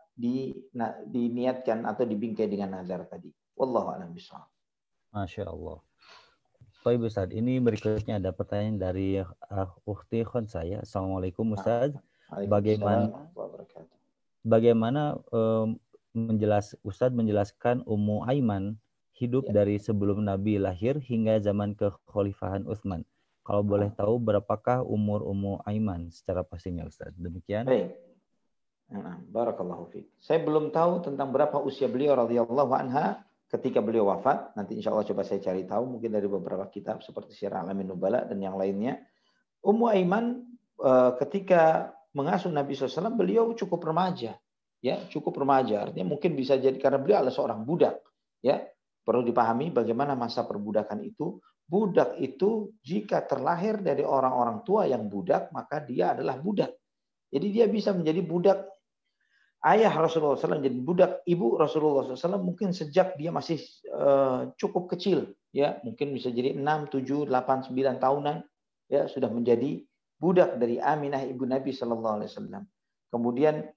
diniatkan atau dibingkai dengan nazar tadi. Wallahu a'lam bishawab. Masya Allah. Baik Ustaz, ini berikutnya ada pertanyaan dari Ukhti saya. Assalamualaikum Ustaz. Bagaimana Ustaz menjelaskan Ummu Aiman hidup dari sebelum Nabi lahir hingga zaman kekhalifahan Utsman? Kalau boleh tahu berapakah umur Ummu Aiman secara pastinya Ustaz? Demikian. Baik. Barakallahu fiik. Saya belum tahu tentang berapa usia beliau radhiyallahu anha ketika beliau wafat. Nanti insya Allah coba saya cari tahu mungkin dari beberapa kitab seperti Syiar Alamin Nubala dan yang lainnya. Ummu Aiman ketika mengasuh Nabi SAW beliau cukup remaja. Ya, cukup remaja. Artinya mungkin bisa jadi karena beliau adalah seorang budak. Ya, perlu dipahami bagaimana masa perbudakan itu. Budak itu jika terlahir dari orang-orang tua yang budak, maka dia adalah budak. Jadi dia bisa menjadi budak. Ayah Rasulullah SAW jadi budak ibu Rasulullah SAW mungkin sejak dia masih cukup kecil, ya mungkin bisa jadi 6, 7, 8, 9 tahunan, ya sudah menjadi budak dari Aminah ibu Nabi SAW. Kemudian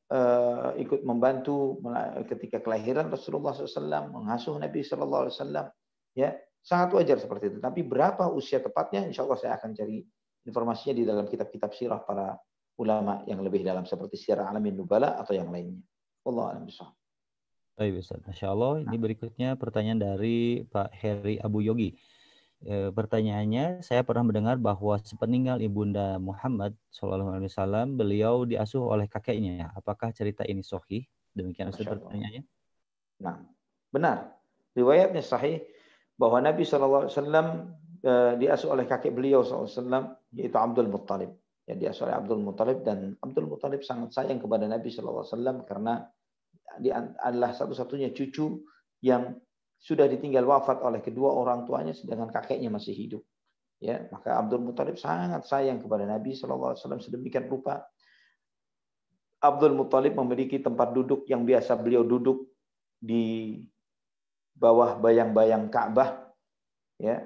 ikut membantu ketika kelahiran Rasulullah SAW, mengasuh Nabi SAW, ya sangat wajar seperti itu. Tapi berapa usia tepatnya, insya Allah saya akan cari informasinya di dalam kitab-kitab sirah para ulama yang lebih dalam seperti Syiar Alamin Nubala atau yang lainnya. Wallahu a'lam bishawab. Baik Ustaz. Masya Allah. Ini berikutnya pertanyaan dari Pak Heri Abu Yogi. Pertanyaannya, saya pernah mendengar bahwa sepeninggal Ibunda Muhammad SAW, beliau diasuh oleh kakeknya. Apakah cerita ini sahih? Demikian Ustaz pertanyaannya. Nah, benar. Riwayatnya sahih bahwa Nabi SAW diasuh oleh kakek beliau SAW, yaitu Abdul Muttalib. Ya, diasuh oleh Abdul Muttalib, dan Abdul Muttalib sangat sayang kepada Nabi SAW karena dia adalah satu-satunya cucu yang sudah ditinggal wafat oleh kedua orang tuanya sedangkan kakeknya masih hidup. Ya, maka Abdul Muttalib sangat sayang kepada Nabi SAW sedemikian rupa. Abdul Muttalib memiliki tempat duduk yang biasa beliau duduk di bawah bayang-bayang Ka'bah, ya.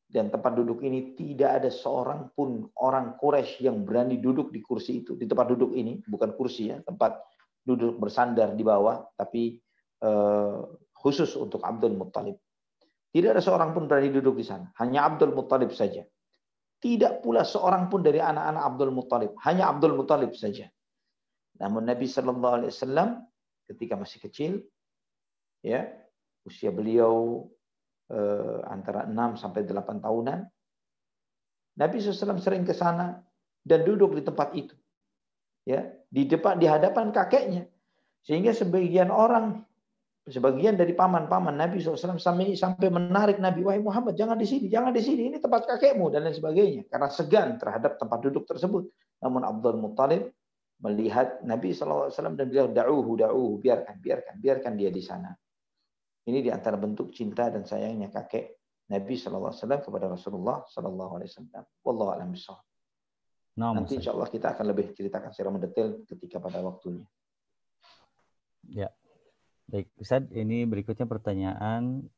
Dan tempat duduk ini tidak ada seorang pun orang Quraisy yang berani duduk di kursi itu, di tempat duduk ini, bukan kursi ya, tempat duduk bersandar di bawah, tapi khusus untuk Abdul Muttalib. Tidak ada seorang pun berani duduk di sana, hanya Abdul Muttalib saja. Tidak pula seorang pun dari anak-anak Abdul Muttalib, hanya Abdul Muttalib saja. Namun Nabi Shallallahu Alaihi Wasallam ketika masih kecil, ya usia beliau antara 6 sampai 8 tahunan, Nabi SAW sering ke sana dan duduk di tempat itu, ya di hadapan kakeknya, sehingga sebagian dari paman-paman Nabi SAW sampai menarik Nabi, wahai Muhammad jangan di sini, ini tempat kakekmu dan lain sebagainya, karena segan terhadap tempat duduk tersebut. Namun Abdul Muttalib melihat Nabi SAW dan beliau da'uhu, biarkan dia di sana. Ini di antara bentuk cinta dan sayangnya kakek Nabi SAW kepada Rasulullah SAW. Wallahu a'lam bishawab. Nanti insya Allah kita akan lebih ceritakan secara mendetail ketika pada waktunya. Ya, baik Ustaz. Ini berikutnya pertanyaan.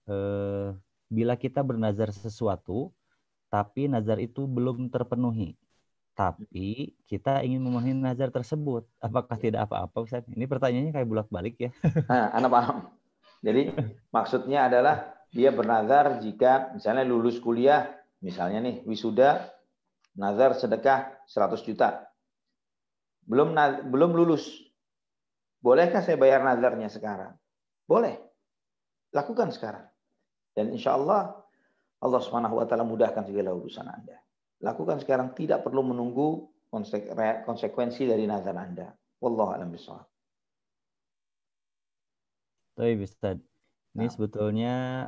Bila kita bernazar sesuatu, tapi nazar itu belum terpenuhi, tapi kita ingin memenuhi nazar tersebut. Apakah tidak apa-apa, Ustaz? Ini pertanyaannya kayak bolak-balik ya. Nah, Anda paham. Jadi maksudnya adalah dia bernazar jika misalnya lulus kuliah, misalnya nih wisuda, nazar sedekah 100 juta. Belum lulus. Bolehkah saya bayar nazarnya sekarang? Boleh. Lakukan sekarang. Dan insya Allah Subhanahu wa taala mudahkan segala urusan Anda. Lakukan sekarang, tidak perlu menunggu konsekuensi dari nazar Anda. Wallahu a'lam bishawab. Baik, Ustaz. Ini sebetulnya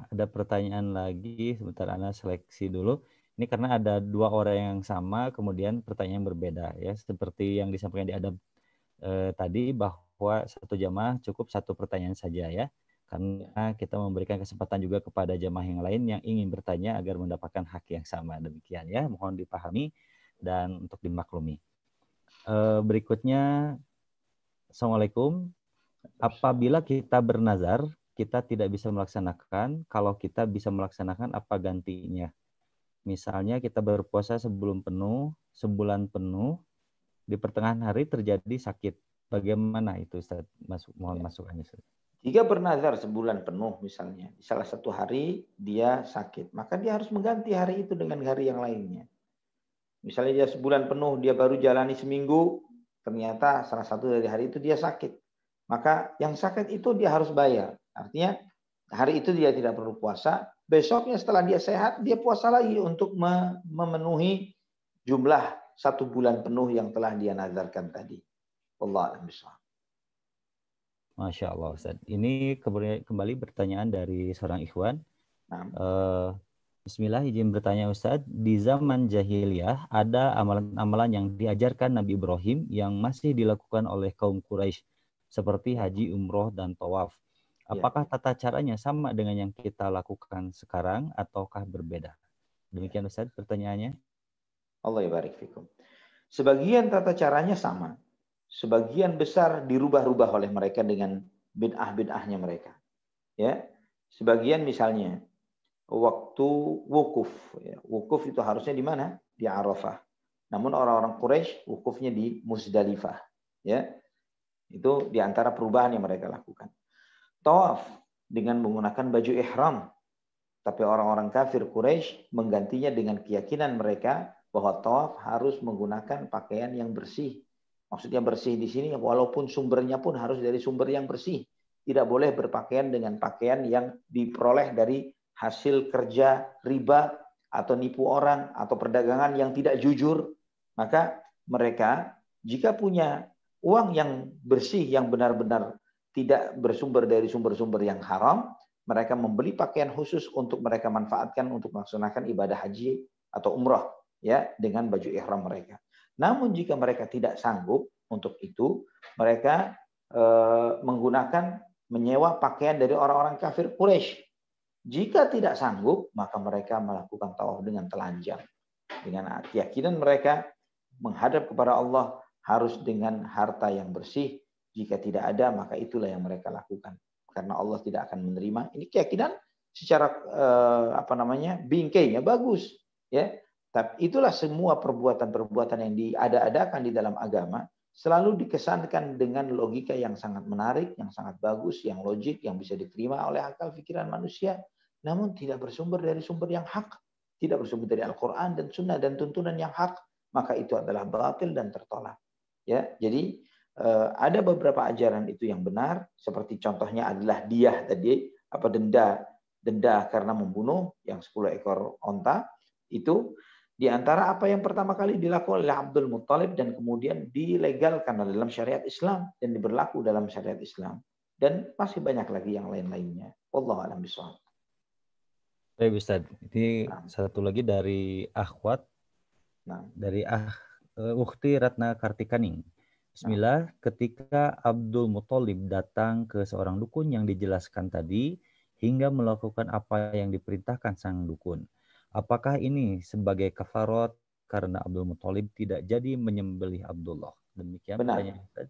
ada pertanyaan lagi, sebentar Ana seleksi dulu. Ini karena ada dua orang yang sama, kemudian pertanyaan berbeda ya. Seperti yang disampaikan di adab tadi, bahwa satu jamaah cukup satu pertanyaan saja ya. Karena kita memberikan kesempatan juga kepada jamaah yang lain yang ingin bertanya agar mendapatkan hak yang sama. Demikian ya, mohon dipahami dan untuk dimaklumi. Berikutnya, Assalamualaikum. Apabila kita bernazar, kita tidak bisa melaksanakan. Kalau kita bisa melaksanakan, apa gantinya? Misalnya kita berpuasa sebelum penuh, sebulan penuh, di pertengahan hari terjadi sakit. Bagaimana itu, Ustaz? Mohon masukannya, Ustaz. Jika bernazar sebulan penuh misalnya, di salah satu hari dia sakit, maka dia harus mengganti hari itu dengan hari yang lainnya. Misalnya dia sebulan penuh, dia baru jalani seminggu, ternyata salah satu dari hari itu dia sakit. Maka yang sakit itu dia harus bayar. Artinya hari itu dia tidak perlu puasa. Besoknya setelah dia sehat, dia puasa lagi untuk memenuhi jumlah 1 bulan penuh yang telah dia nazarkan tadi. Wallahu a'lam bishawab. Masya Allah, Ustaz. Ini kembali pertanyaan dari seorang ikhwan. Bismillah, izin bertanya Ustaz. Di zaman jahiliyah ada amalan-amalan yang diajarkan Nabi Ibrahim yang masih dilakukan oleh kaum Quraisy, seperti haji, umroh, dan tawaf. Apakah tata caranya sama dengan yang kita lakukan sekarang ataukah berbeda? Demikian Ustaz pertanyaannya. Allah yabarik fikum. Sebagian tata caranya sama. Sebagian besar dirubah-rubah oleh mereka dengan bid'ah-bid'ahnya mereka. Ya. Sebagian misalnya waktu wukuf. Ya. Wukuf itu harusnya di mana? Di Arafah. Namun orang-orang Quraisy wukufnya di Muzdalifah. Ya. Itu di antara perubahan yang mereka lakukan. Tawaf dengan menggunakan baju ihram. Tapi orang-orang kafir Quraisy menggantinya dengan keyakinan mereka bahwa tawaf harus menggunakan pakaian yang bersih. Maksudnya bersih di sini walaupun sumbernya pun harus dari sumber yang bersih. Tidak boleh berpakaian dengan pakaian yang diperoleh dari hasil kerja riba atau nipu orang atau perdagangan yang tidak jujur. Maka mereka jika punya uang yang bersih, yang benar-benar tidak bersumber dari sumber-sumber yang haram, mereka membeli pakaian khusus untuk mereka manfaatkan untuk melaksanakan ibadah haji atau umrah ya dengan baju ihram mereka. Namun jika mereka tidak sanggup untuk itu, mereka menggunakan menyewa pakaian dari orang-orang kafir Quraisy. Jika tidak sanggup, maka mereka melakukan tawaf dengan telanjang. Dengan keyakinan mereka menghadap kepada Allah harus dengan harta yang bersih. Jika tidak ada, maka itulah yang mereka lakukan. Karena Allah tidak akan menerima. Ini keyakinan secara bingkainya bagus, ya. Tapi itulah semua perbuatan-perbuatan yang diada-adakan di dalam agama selalu dikesankan dengan logika yang sangat menarik, yang sangat bagus, yang logik, yang bisa diterima oleh akal pikiran manusia, namun tidak bersumber dari sumber yang hak, tidak bersumber dari Al-Quran dan Sunnah dan tuntunan yang hak, maka itu adalah batil dan tertolak. Ya, jadi ada beberapa ajaran itu yang benar, seperti contohnya adalah diyah tadi, denda karena membunuh yang 10 ekor onta, itu di antara apa yang pertama kali dilakukan oleh Abdul Muttalib dan kemudian dilegalkan dalam syariat Islam dan diberlaku dalam syariat Islam. Dan masih banyak lagi yang lain-lainnya. Wallahu a'lam bishawab. Baik Ustaz, ini satu lagi dari akhwat, dari Ukhti Ratna Kartikaning. Bismillah, ketika Abdul Muttalib datang ke seorang dukun yang dijelaskan tadi hingga melakukan apa yang diperintahkan sang dukun, apakah ini sebagai kafarat karena Abdul Muttalib tidak jadi menyembelih Abdullah? Demikian pertanyaan Ustaz.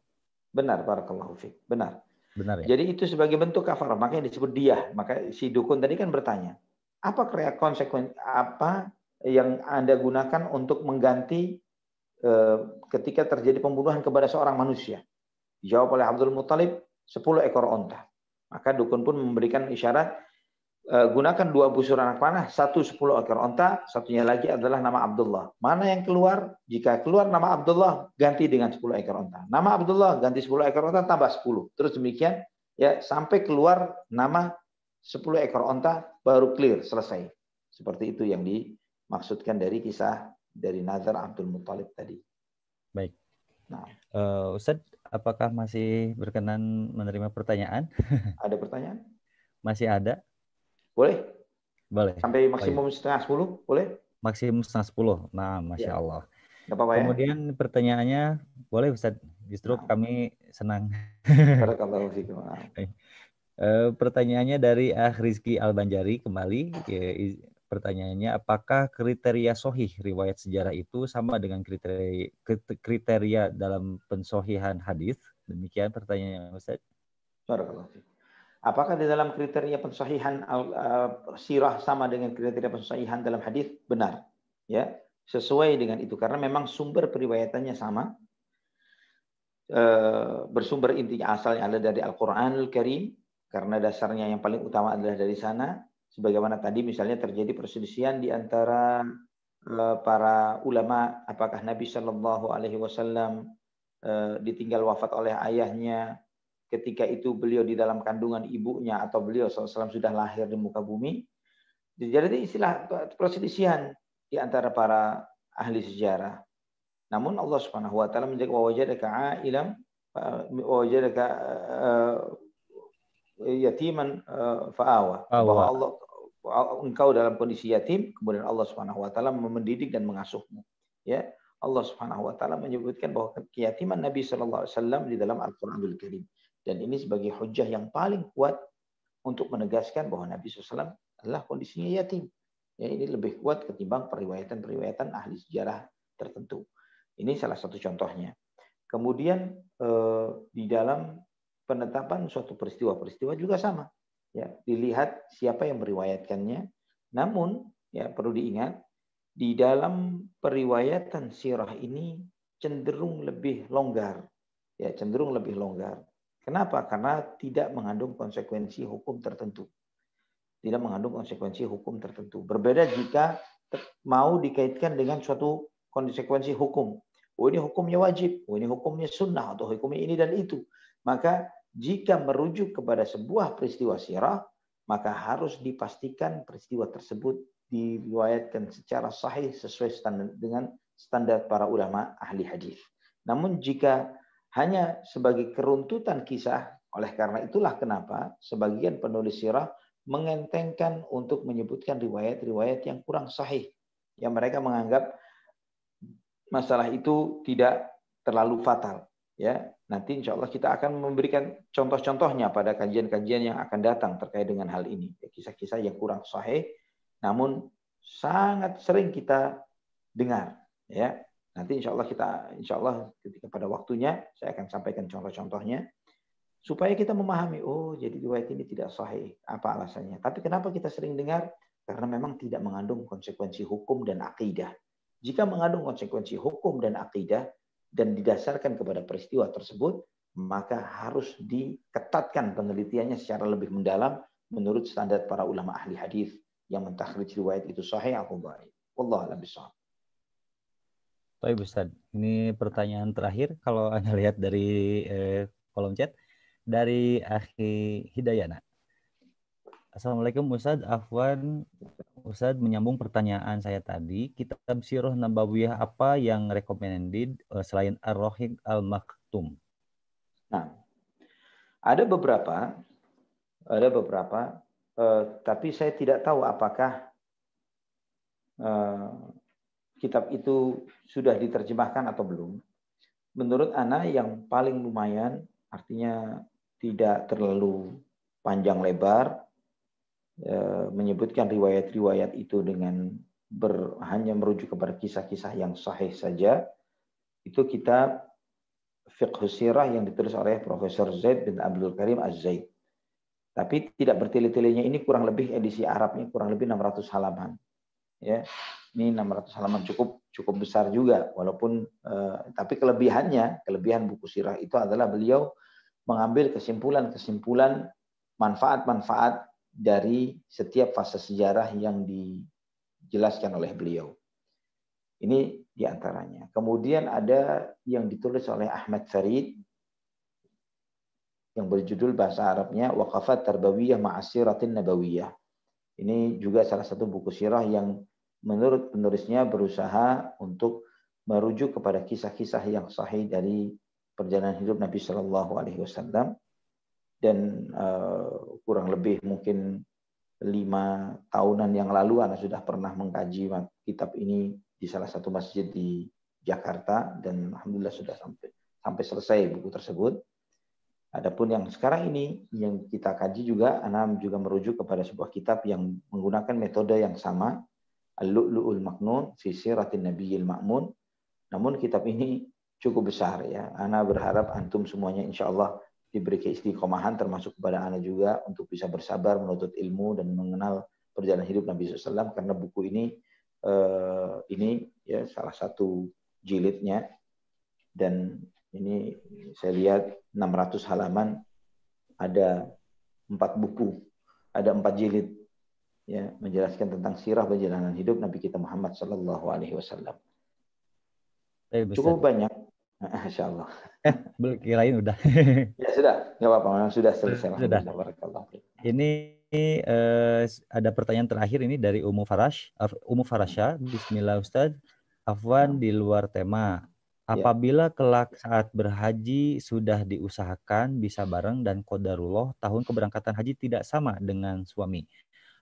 Benar, barakallahu fiik. Benar. Benar ya? Jadi itu sebagai bentuk kafarah, makanya disebut diyah. Maka si dukun tadi kan bertanya, apa konsekuensi apa yang Anda gunakan untuk mengganti ketika terjadi pembunuhan kepada seorang manusia. Dijawab oleh Abdul Muttalib 10 ekor onta. Maka dukun pun memberikan isyarat, gunakan 2 busur anak panah, 1 10 ekor onta, satunya lagi adalah nama Abdullah. Mana yang keluar? Jika keluar nama Abdullah, ganti dengan 10 ekor onta. Nama Abdullah ganti 10 ekor onta tambah 10. Terus demikian ya sampai keluar nama 10 ekor onta baru clear, selesai. Seperti itu yang dimaksudkan dari kisah dari nazar Abdul Muttalib tadi. Baik. Nah, Ustadz, apakah masih berkenan menerima pertanyaan? ada pertanyaan? Masih ada? Boleh? Boleh. Sampai maksimum setengah 10, boleh? Maksimum setengah 10. Nah, Masya Allah. Nggak apa-apa ya? Kemudian pertanyaannya, boleh Ustadz? Justru kami senang. Barakallahu fikum. Pertanyaannya dari Rizky Al-Banjari kembali. Pertanyaannya, apakah kriteria sahih riwayat sejarah itu sama dengan kriteria dalam pensohihan hadis? Demikian pertanyaannya, Ustaz. Barakallahu fikum. Apakah di dalam kriteria pensahihan sirah sama dengan kriteria pensahihan dalam hadis? Benar. Ya, sesuai dengan itu karena memang sumber periwayatannya sama. Bersumber intinya asalnya ada dari Al-Qur'anul Karim karena dasarnya yang paling utama adalah dari sana. Sebagaimana tadi misalnya terjadi perselisihan di antara para ulama apakah Nabi Shallallahu Alaihi Wasallam ditinggal wafat oleh ayahnya ketika itu beliau di dalam kandungan ibunya atau beliau SAW sudah lahir di muka bumi. Jadi istilah perselisihan di antara para ahli sejarah. Namun Allah Subhanahu wa taala menjaga wajadaka ailam wajadaka yatiman fa'awa. Bahwa Allah engkau dalam kondisi yatim, kemudian Allah Subhanahu wa taala mendidik dan mengasuhmu. Ya, Allah Subhanahu wa taala menyebutkan bahwa keyatiman Nabi sallallahu alaihi wasallam di dalam Al-Qur'anul Karim. Dan ini sebagai hujjah yang paling kuat untuk menegaskan bahwa Nabi SAW adalah kondisinya yatim. Ya, ini lebih kuat ketimbang periwayatan-periwayatan ahli sejarah tertentu. Ini salah satu contohnya. Kemudian di dalam penetapan suatu peristiwa juga sama. Ya, dilihat siapa yang meriwayatkannya. Namun ya perlu diingat di dalam periwayatan sirah ini cenderung lebih longgar. Ya, cenderung lebih longgar. Kenapa? Karena tidak mengandung konsekuensi hukum tertentu. Tidak mengandung konsekuensi hukum tertentu. Berbeda jika mau dikaitkan dengan suatu konsekuensi hukum. Oh ini hukumnya wajib, oh ini hukumnya sunnah, atau hukumnya ini dan itu. Maka jika merujuk kepada sebuah peristiwa sirah, maka harus dipastikan peristiwa tersebut diriwayatkan secara sahih sesuai dengan standar para ulama ahli hadis. Namun jika hanya sebagai keruntutan kisah, oleh karena itulah kenapa sebagian penulis sirah mengentengkan untuk menyebutkan riwayat-riwayat yang kurang sahih. Yang mereka menganggap masalah itu tidak terlalu fatal. Ya, nanti insya Allah kita akan memberikan contoh-contohnya pada kajian-kajian yang akan datang terkait dengan hal ini. Kisah-kisah yang kurang sahih, namun sangat sering kita dengar. Ya, nanti insya Allah ketika pada waktunya saya akan sampaikan contoh-contohnya supaya kita memahami. Oh, jadi riwayat ini tidak sahih. Apa alasannya? Tapi kenapa kita sering dengar? Karena memang tidak mengandung konsekuensi hukum dan akidah. Jika mengandung konsekuensi hukum dan akidah dan didasarkan kepada peristiwa tersebut, maka harus diketatkan penelitiannya secara lebih mendalam menurut standar para ulama ahli hadis yang mentakhrij riwayat itu sahih atau dhaif. Wallahu a'lam bishawab. Baik Ustaz, ini pertanyaan terakhir kalau Anda lihat dari kolom chat dari Akhi Hidayana. Assalamualaikum Ustaz, Afwan. Ustaz, menyambung pertanyaan saya tadi, kitab Sirah Nabawiyah apa yang recommended selain Ar-Rahiq Al-Maktum? Nah, ada beberapa, tapi saya tidak tahu apakah kitab itu sudah diterjemahkan atau belum. Menurut ana yang paling lumayan, artinya tidak terlalu panjang lebar, menyebutkan riwayat-riwayat itu dengan hanya merujuk kepada kisah-kisah yang sahih saja, itu kitab Fiqh Sirah yang ditulis oleh Profesor Zaid bin Abdul Karim Az-Zaid. Tapi tidak bertele-telenya, ini kurang lebih edisi Arabnya kurang lebih 600 halaman. ya. Ini 600 halaman cukup besar juga, walaupun tapi kelebihan buku sirah itu adalah beliau mengambil kesimpulan-kesimpulan manfaat-manfaat dari setiap fase sejarah yang dijelaskan oleh beliau. Ini diantaranya. Kemudian ada yang ditulis oleh Ahmad Farid yang berjudul bahasa Arabnya Waqafat Tarbawiyah Ma'asiratin Nabawiyah. Ini juga salah satu buku sirah yang menurut penulisnya berusaha untuk merujuk kepada kisah-kisah yang sahih dari perjalanan hidup Nabi Shallallahu Alaihi Wasallam, dan kurang lebih mungkin 5 tahunan yang lalu Ana sudah pernah mengkaji kitab ini di salah satu masjid di Jakarta, dan alhamdulillah sudah sampai selesai buku tersebut. Adapun yang sekarang ini yang kita kaji juga, Ana juga merujuk kepada sebuah kitab yang menggunakan metode yang sama, Al-Lu'lu'ul Maknun fi Siratin Nabiyil Ma'mun. Namun kitab ini cukup besar ya. Ana berharap antum semuanya insya Allah diberi keistiqomahan, termasuk kepada Ana juga, untuk bisa bersabar menuntut ilmu dan mengenal perjalanan hidup Nabi SAW, karena buku ini ya salah satu jilidnya, dan ini saya lihat 600 halaman, ada 4 buku, ada 4 jilid ya, menjelaskan tentang sirah perjalanan hidup Nabi kita Muhammad sallallahu alaihi wasallam. Cukup banyak. Masya Allah. Kirain udah. Ya sudah, nggak apa-apa, memang sudah selesai. Sudah. Ini ada pertanyaan terakhir ini dari Ummu Farasha. Bismillah Ustaz. Afwan di luar tema. Apabila kelak saat berhaji sudah diusahakan bisa bareng dan qadarullah tahun keberangkatan haji tidak sama dengan suami,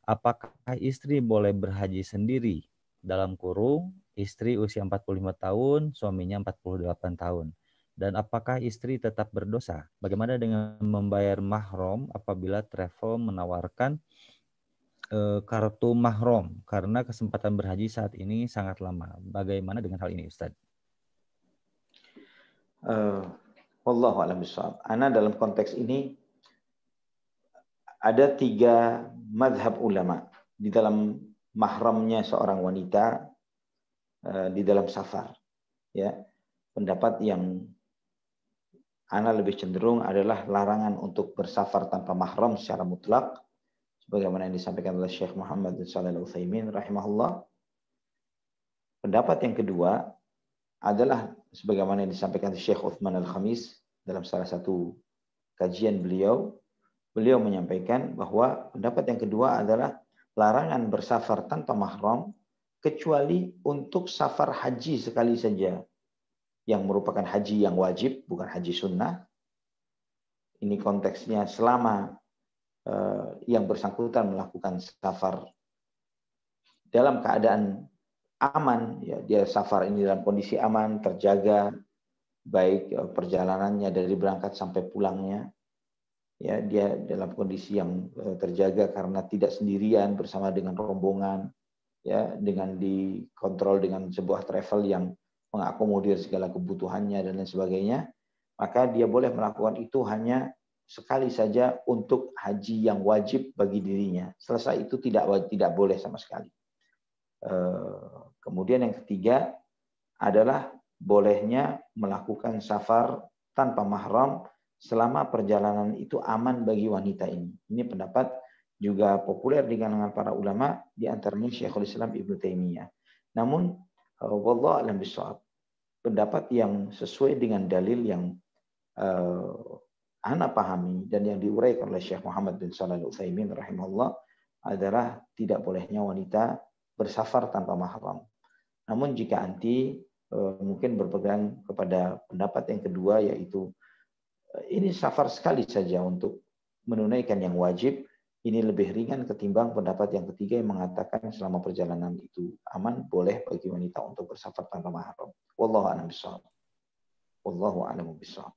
apakah istri boleh berhaji sendiri? Dalam kurung, istri usia 45 tahun, suaminya 48 tahun. Dan apakah istri tetap berdosa? Bagaimana dengan membayar mahram apabila travel menawarkan kartu mahram karena kesempatan berhaji saat ini sangat lama? Bagaimana dengan hal ini, Ustaz? Wallahu a'lam bishawab. Ana dalam konteks ini ada 3 mazhab ulama di dalam mahramnya seorang wanita di dalam safar. Ya, pendapat yang Ana lebih cenderung adalah larangan untuk bersafar tanpa mahram secara mutlak, sebagaimana yang disampaikan oleh Syekh Muhammad bin Shalih Al-Utsaimin rahimahullah. Pendapat yang kedua adalah sebagaimana yang disampaikan oleh Syekh Uthman Al-Khamis dalam salah satu kajian beliau. Beliau menyampaikan bahwa pendapat yang kedua adalah larangan bersafar tanpa mahram kecuali untuk safar haji sekali saja, yang merupakan haji yang wajib, bukan haji sunnah. Ini konteksnya selama yang bersangkutan melakukan safar dalam keadaan aman, ya, dia safar ini dalam kondisi aman, terjaga, baik perjalanannya dari berangkat sampai pulangnya, ya, dia dalam kondisi yang terjaga karena tidak sendirian, bersama dengan rombongan, ya, dengan dikontrol dengan sebuah travel yang mengakomodir segala kebutuhannya dan lain sebagainya, maka dia boleh melakukan itu hanya sekali saja untuk haji yang wajib bagi dirinya. Selesai itu tidak boleh sama sekali. Kemudian yang ketiga adalah bolehnya melakukan safar tanpa mahram selama perjalanan itu aman bagi wanita ini. Ini pendapat juga populer di kalangan para ulama, di antaranya Syekhul Islam Ibnu Taimiyah. Namun wallahu a'lam bishawab, pendapat yang sesuai dengan dalil yang ana pahami dan yang diuraikan oleh Syekh Muhammad bin Shalih Al-Utsaimin rahimahullah adalah tidak bolehnya wanita bersafar tanpa mahram. Namun jika anti mungkin berpegang kepada pendapat yang kedua, yaitu ini safar sekali saja untuk menunaikan yang wajib, ini lebih ringan ketimbang pendapat yang ketiga yang mengatakan selama perjalanan itu aman, boleh bagi wanita untuk bersafar tanpa mahram. Wallahu a'lam bishawab. Wallahu a'lam bishawab.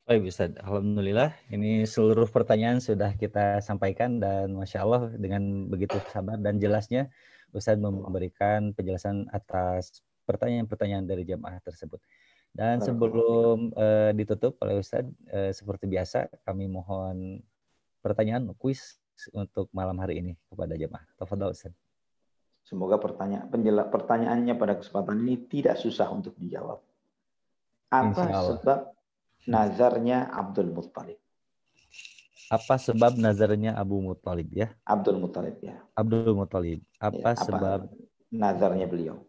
Baik Ustaz, alhamdulillah ini seluruh pertanyaan sudah kita sampaikan, dan Masya Allah dengan begitu sabar dan jelasnya Ustaz memberikan penjelasan atas pertanyaan-pertanyaan dari jamaah tersebut. Dan sebelum ditutup oleh Ustaz, seperti biasa kami mohon pertanyaan kuis untuk malam hari ini kepada jamaah. Tafadhol Ustaz. Semoga pertanyaannya pada kesempatan ini tidak susah untuk dijawab. Apa sebab nazarnya Abdul Muttalib? Apa sebab nazarnya Abu Muttalib ya? Abdul Muttalib ya. Abdul Muttalib. Apa sebab nazarnya beliau?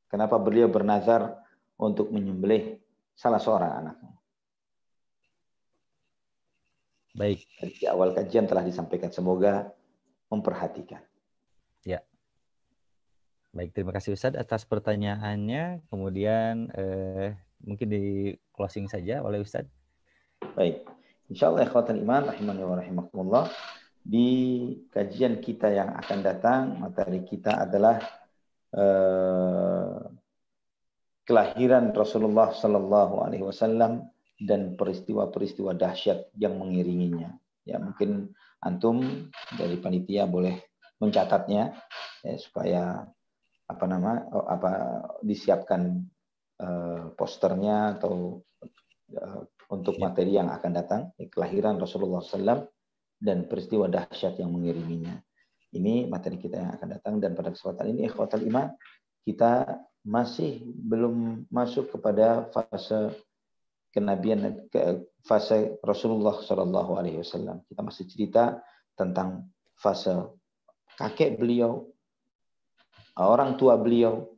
Kenapa beliau bernazar untuk menyembelih salah seorang anaknya? Baik. Di awal kajian telah disampaikan, semoga memperhatikan. Ya. Baik, terima kasih Ustadz atas pertanyaannya. Kemudian mungkin di closing saja oleh Ustadz. Baik. Insyaallah ikhwatal iman rahimani wa rahimakumullah. Di kajian kita yang akan datang, materi kita adalah kelahiran Rasulullah Sallallahu Alaihi Wasallam dan peristiwa-peristiwa dahsyat yang mengiringinya. Ya, mungkin antum dari panitia boleh mencatatnya ya, supaya disiapkan posternya atau untuk materi yang akan datang, kelahiran Rasulullah SAW dan peristiwa dahsyat yang mengiringinya. Ini materi kita yang akan datang, dan pada kesempatan ini ikhwatal iman, kita masih belum masuk kepada fase kenabian, fase Rasulullah Shallallahu Alaihi Wasallam. Kita masih cerita tentang fase kakek beliau, orang tua beliau,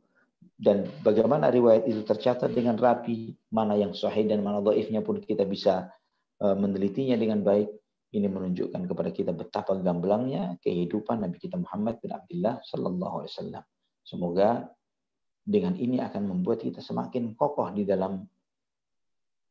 dan bagaimana riwayat itu tercatat dengan rapi, mana yang sahih dan mana dhaifnya pun kita bisa menelitinya dengan baik. Ini menunjukkan kepada kita betapa gamblangnya kehidupan Nabi kita Muhammad bin Abdullah Sallallahu Alaihi Wasallam. Semoga dengan ini akan membuat kita semakin kokoh di dalam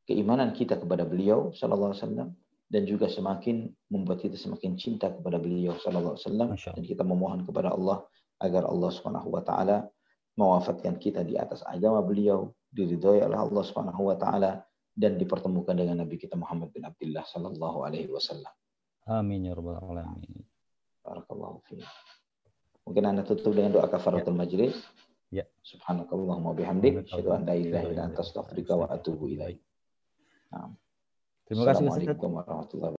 keimanan kita kepada beliau Sallallahu Alaihi Wasallam, dan juga semakin membuat kita semakin cinta kepada beliau Sallallahu Alaihi Wasallam. Dan kita memohon kepada Allah agar Allah Subhanahu Wa Taala mewafatkan kita di atas agama beliau, diridhoi oleh Allah Subhanahu Wa Taala, dan dipertemukan dengan Nabi kita Muhammad bin Abdullah Sallallahu Alaihi Wasallam. Amin ya rabbal alamin. Barakallahu fiik. Mungkin Anda tutup dengan doa kafaratul majlis. Ya. Subhanakallahumma bihamdik, asyhadu an la ilaha illa anta astaghfiruka wa atubu ilaik. Terima kasih Ustaz. Assalamualaikum warahmatullahi wabarakatuh.